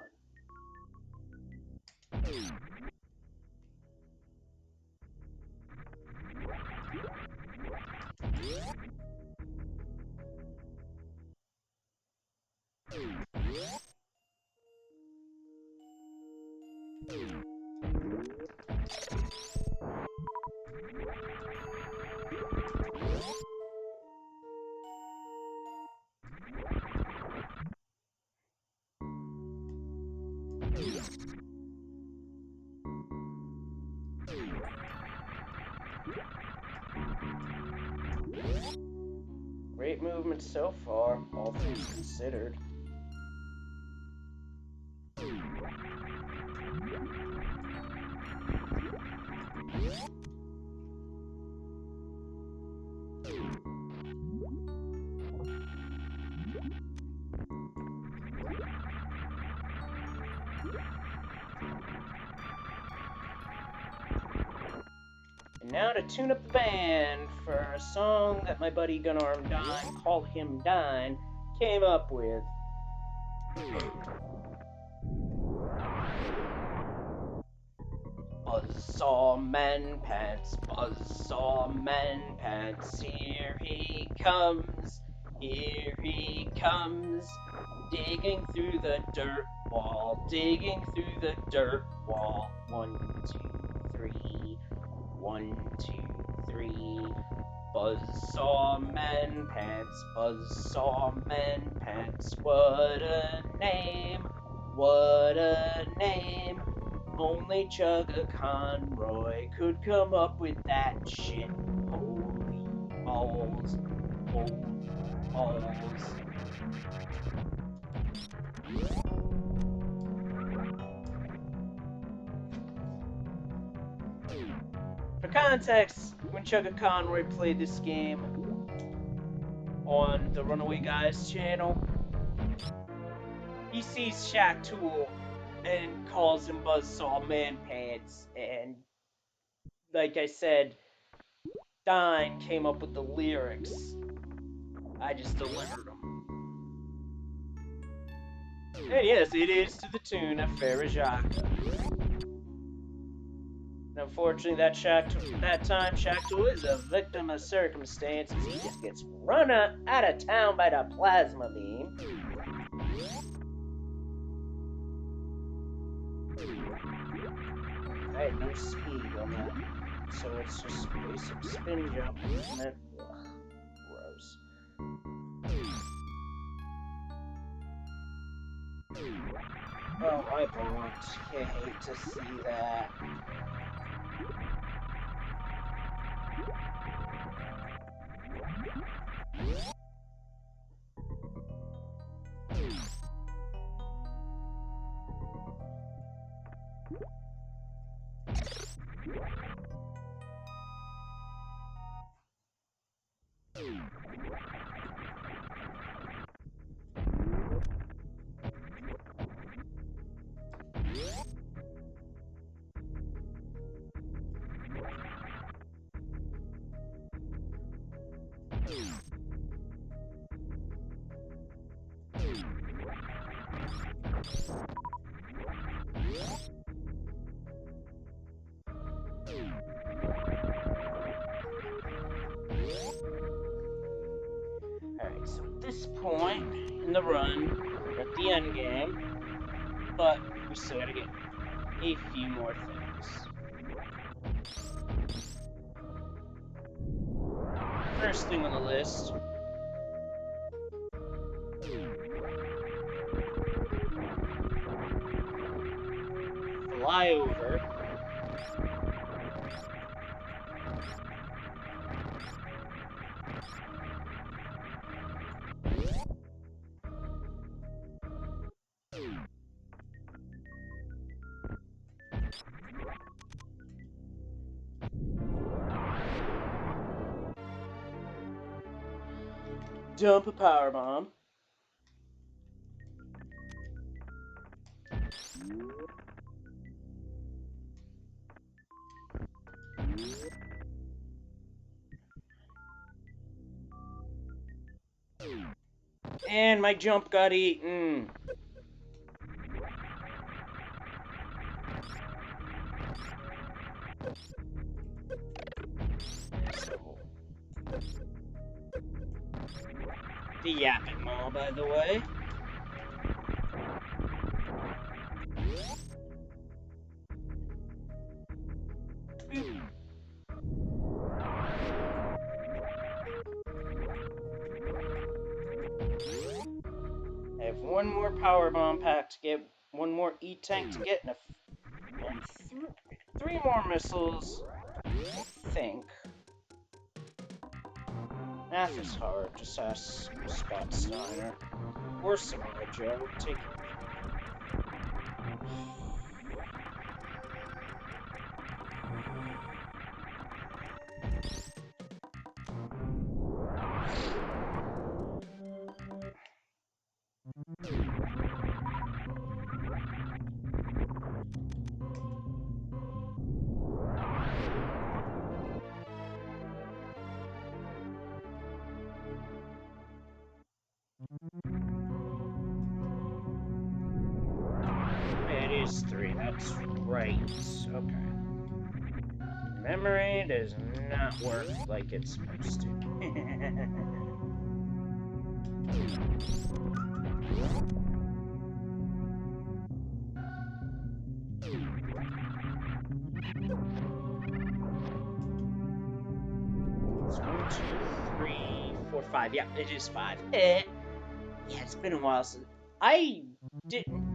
Great movement so far, all things considered. And now to tune up the band for a song that my buddy Gunarm Dine, call him Dine, came up with. Buzzsaw Man Pants, Buzzsaw Man Pants, here he comes, digging through the dirt wall, digging through the dirt wall. 1, 2, 3, 1, 2, 3. Buzzsaw Man Pants, Buzzsaw Man Pants, what a name, what a name. Only Chugga Conroy could come up with that shit. Holy balls, holy balls. For context, when Chugga Conroy played this game on the Runaway Guys channel, he sees Shaktool and calls him Buzzsaw Man Pants, and like I said, Dine came up with the lyrics. I just delivered them. And yes, it is to the tune of Farajaka. Unfortunately, that time Shaktool is a victim of circumstances. He just gets run out of town by the plasma beam. I had no speed on that, so it's just basic spin jump, isn't it? Ugh, gross. Oh, I blocked. I hate to see that. Alright, so at this point in the run, we're at the end game, but we still gotta get a few more things. First thing on the list. Fly over. Dump a power bomb. And my jump got eaten. The yapping mall, by the way. I have one more power bomb pack to get, one more E-tank to get, and three more missiles, I think. Math is hard, just ask Scott Steiner. Or Samoa Joe, take it. It is 3, that's right. Okay. Memory does not work like it's supposed to. It's 1, 2, 3, 4, 5. Yeah, it is 5. Yeah, it's been a while since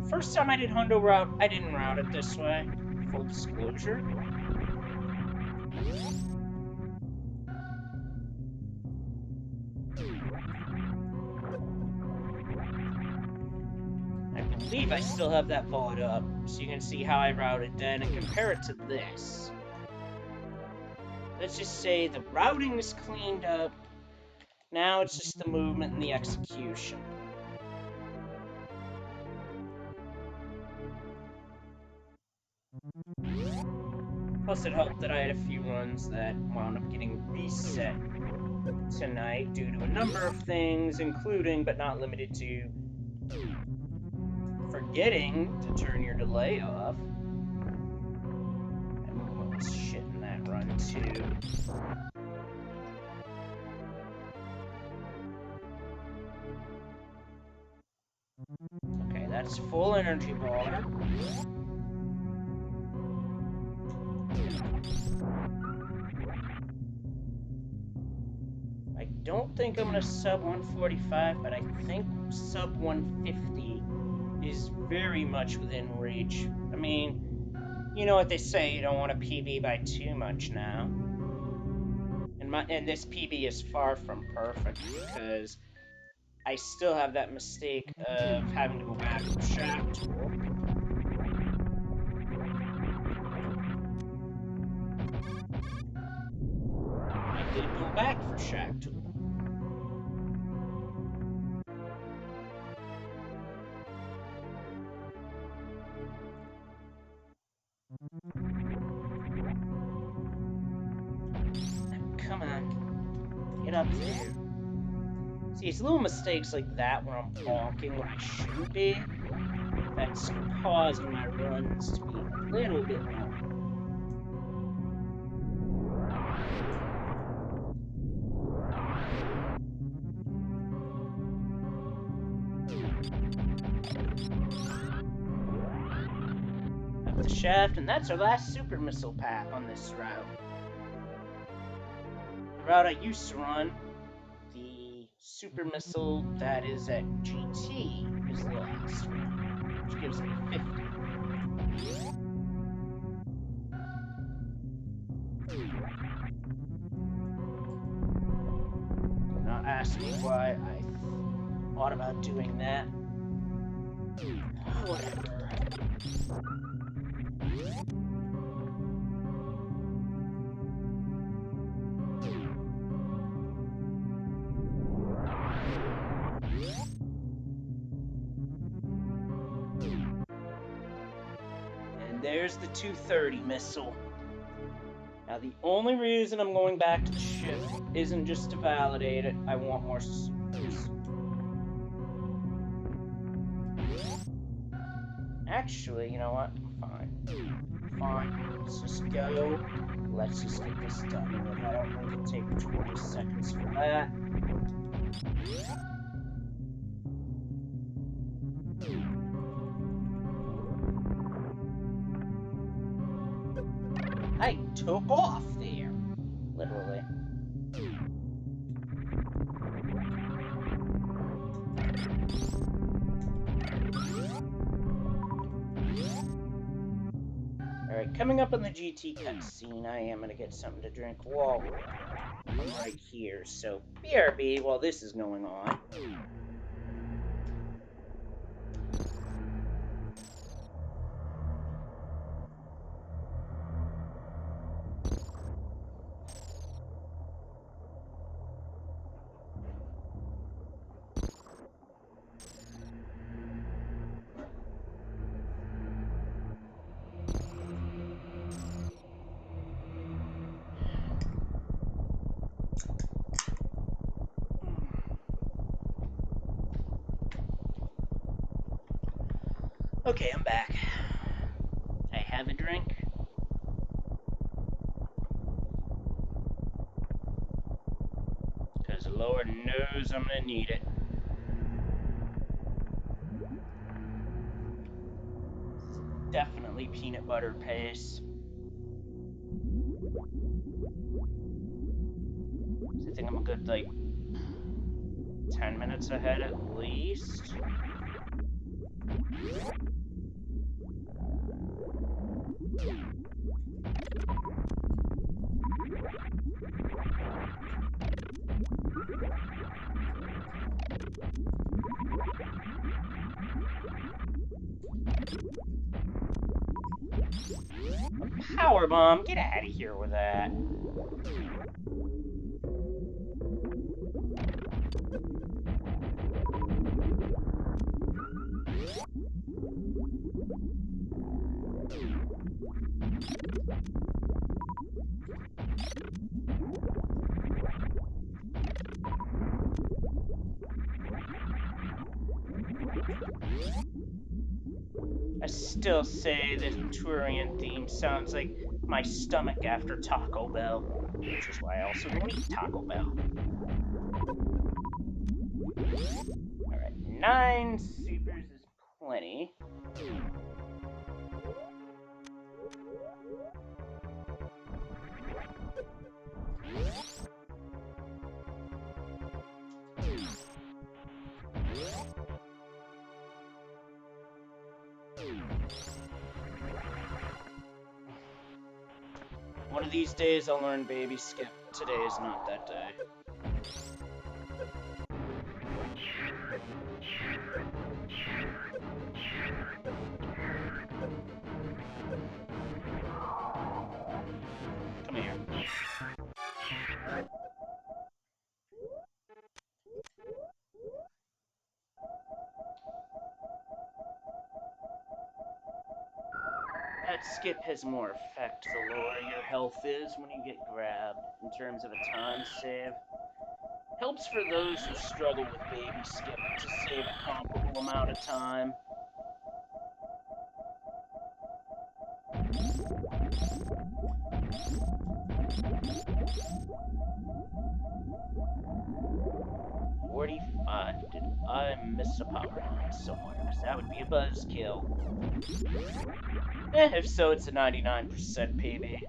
first time I did Hundo route, I didn't route it this way. Full disclosure. I believe I still have that VOD up, so you can see how I routed then and compare it to this. Let's just say the routing is cleaned up. Now it's just the movement and the execution. Plus it helped that I had a few runs that wound up getting reset tonight due to a number of things, including but not limited to forgetting to turn your delay off. That movement was shit in that run too. Okay, that's full energy bar. I don't think I'm gonna sub 145, but I think sub 150 is very much within reach. I mean, you know what they say, you don't want to PB by too much now. And this PB is far from perfect because I still have that mistake of having to go back to Shaktool. I did go back for Shaktool. Come on. Get up there. See, it's little mistakes like that where I'm bonking when I shouldn't be That's causing my runs to be a little bit long. Up the shaft, and that's our last super missile path on this route. The route I used to run, the super missile that is at GT is the last one, which gives me 50. Now ask me why I thought about doing that. Whatever. And there's the 230 missile. Now the only reason I'm going back to the ship isn't just to validate it. I want more supers. Actually, you know what? Fine. Let's just go. Let's just get this done with. I don't need to take 20 seconds for that. I took off there. Literally. Alright, coming up on the GT cutscene, I am going to get something to drink while I'm right here. So, BRB while this is going on. Okay, I'm back. I have a drink. Because Lord knows I'm going to need it. Definitely peanut butter paste. I think I'm a good, like, 10 minutes ahead at least. Powerbomb, get out of here with that. I still say the Turian theme sounds like my stomach after Taco Bell, which is why I also don't eat Taco Bell. Alright, 9 supers is plenty. One of these days I'll learn baby skip. Today is not that day. Come here. That skip has more effect the lower your health is when you get grabbed in terms of a time save. Helps for those who struggle with baby skip to save a comparable amount of time. Did I miss a power line somewhere? Because that would be a buzzkill. If so, it's a 99% PB.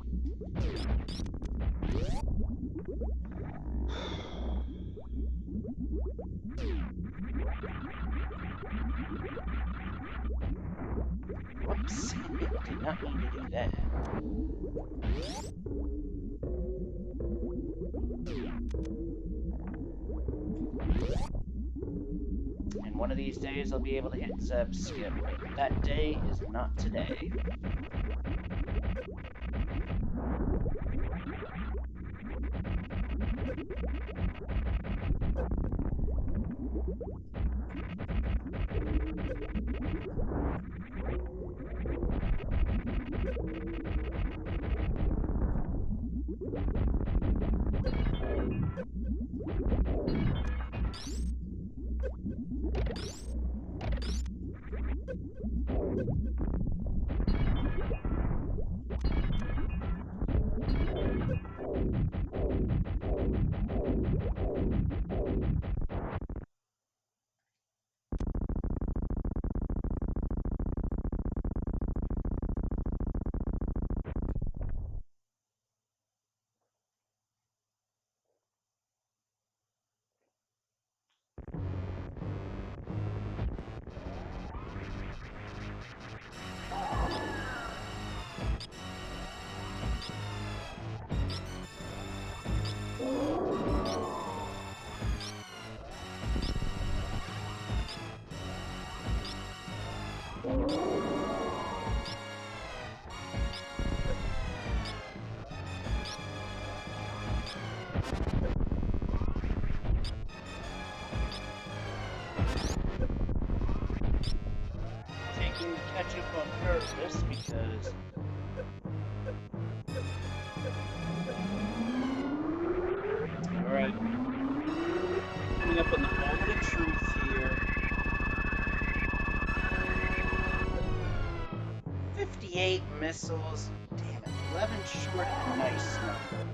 Whoops, did not mean to do that. And one of these days I'll be able to hit Zeb Skip, but that day is not today. Taking the ketchup on purpose because alright. Coming up on the moment of truth here. 58 missiles. Damn it, 11 short of a nice number.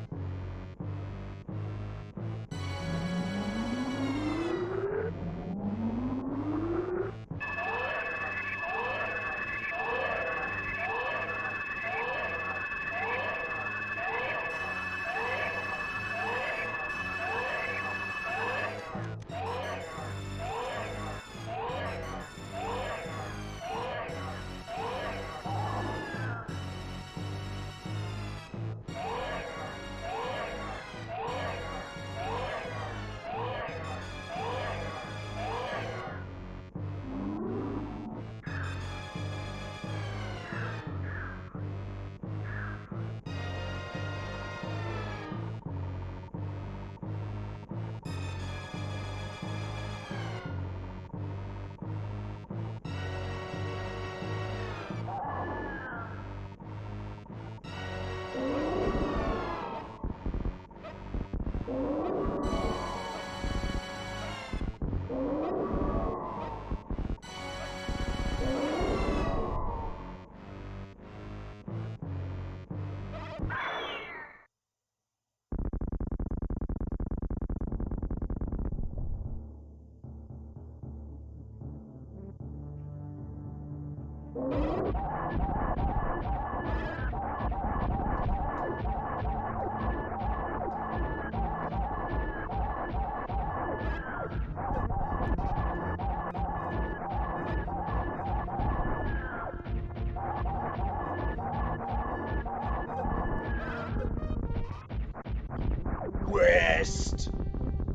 Rest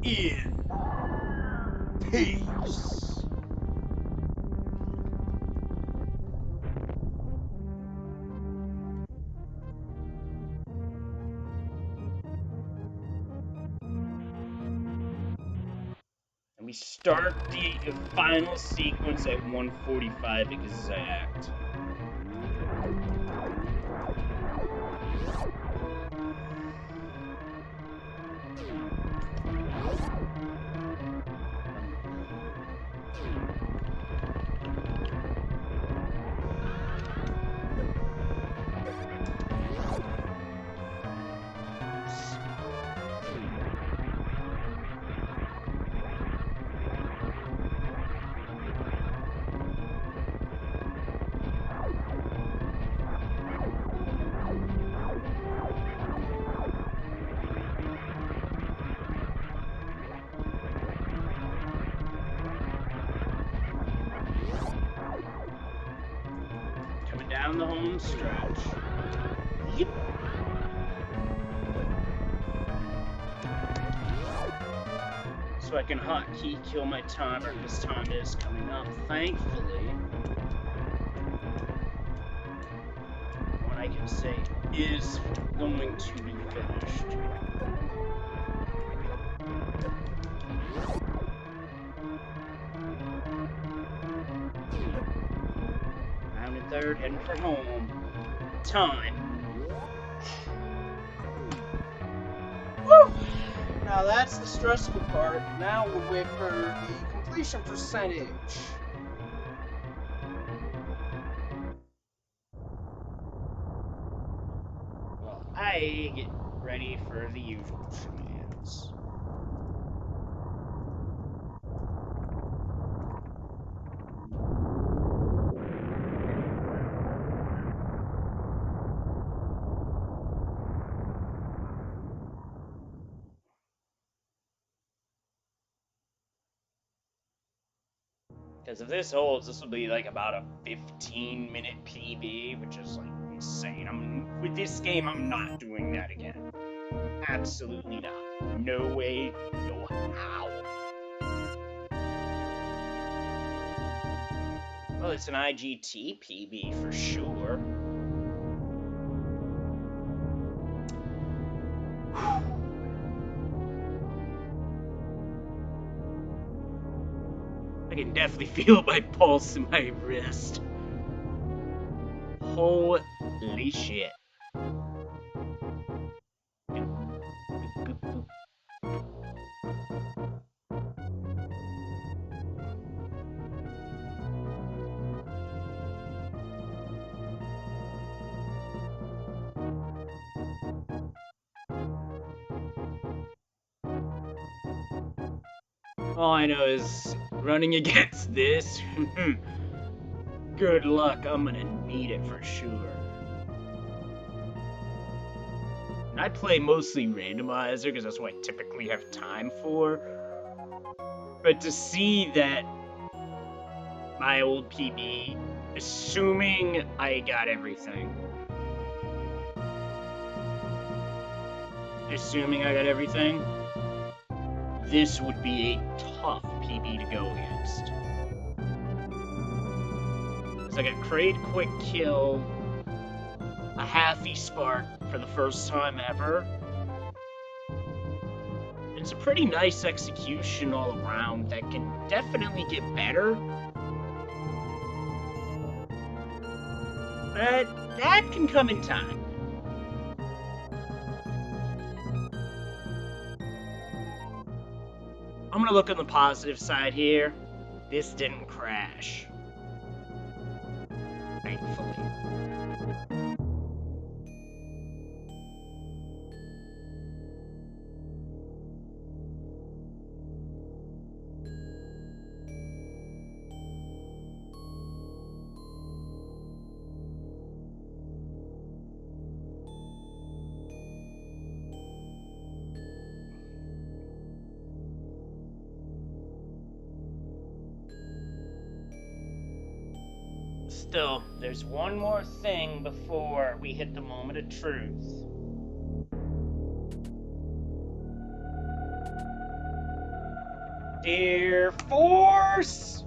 in peace. And we start the final sequence at 1:45 exact. down the home stretch. Yep. So I can hotkey kill my timer, because time is coming up, thankfully. What I can say is going to be finished. Round and third, heading for home. Time. Woo! Now that's the stressful part. Now we'll wait for the completion percentage. Well, I get ready for the usual shenanigans. Because if this holds, this will be like about a 15-minute PB, which is like insane. With this game, I'm not doing that again. Absolutely not. No way, no how. Well, it's an IGT PB for sure. I can definitely feel my pulse in my wrist. Holy shit. All I know is running against this, good luck, I'm gonna need it for sure. And I play mostly Randomizer because that's what I typically have time for. But to see that my old PB, assuming I got everything, this would be a tough PB to go against. It's like a Kraid Quick Kill, a Halfie Spark for the first time ever. It's a pretty nice execution all around that can definitely get better. But that can come in time. I'm gonna look on the positive side here. This didn't crash. Thankfully. Still, there's one more thing before we hit the moment of truth. Dear Force!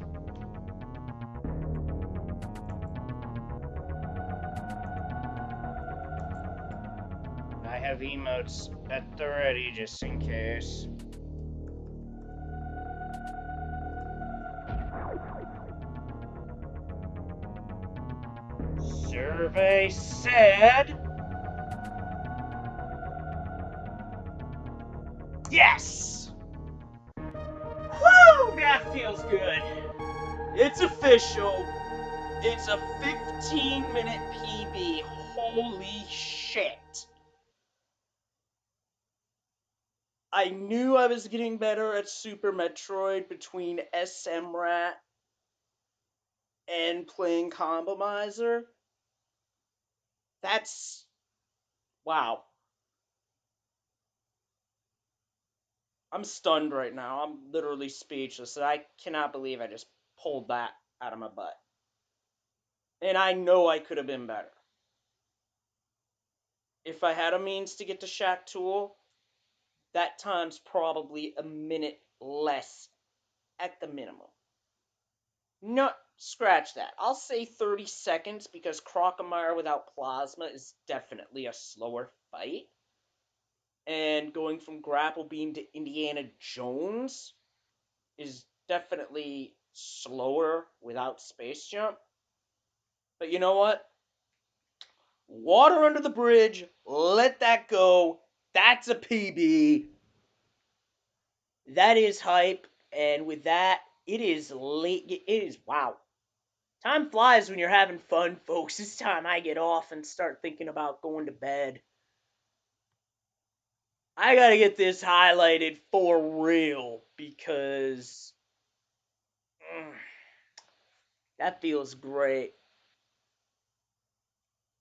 I have emotes at the ready just in case. Survey said... Yes! Woo! That feels good. It's official. It's a 15-minute PB. Holy shit. I knew I was getting better at Super Metroid between SM Rat and playing Compromiser. That's... wow. I'm stunned right now. I'm literally speechless. I cannot believe I just pulled that out of my butt. And I know I could have been better. If I had a means to get to Shaktool, that time's probably a minute less at the minimum. No, scratch that. I'll say 30 seconds because Crocomire without plasma is definitely a slower fight. And going from Grapple Beam to Indiana Jones is definitely slower without Space Jump. But you know what? Water under the bridge, let that go. That's a PB. That is hype. And with that, it is late. It is, wow. Time flies when you're having fun, folks. It's time I get off and start thinking about going to bed. I gotta get this highlighted for real because that feels great.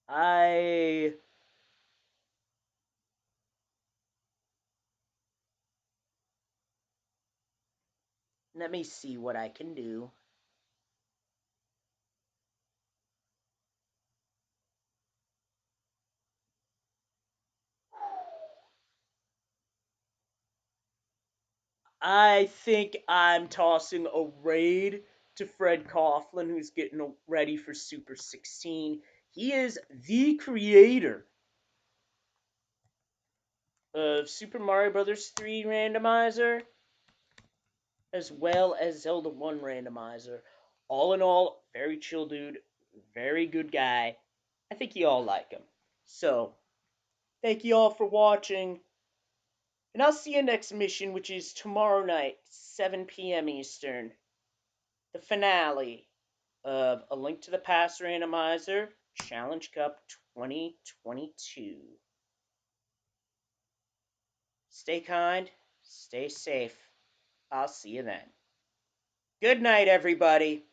I Let me see what I can do. I think I'm tossing a raid to Fred Coughlin, who's getting ready for Super 16. He is the creator of Super Mario Bros. 3 Randomizer, as well as Zelda 1 Randomizer. All in all, very chill dude, very good guy. I think you all like him. So, thank you all for watching, and I'll see you next mission, which is tomorrow night, 7 p.m. Eastern, the finale of A Link to the Past Randomizer Challenge Cup 2022. Stay kind, stay safe. I'll see you then. Good night, everybody.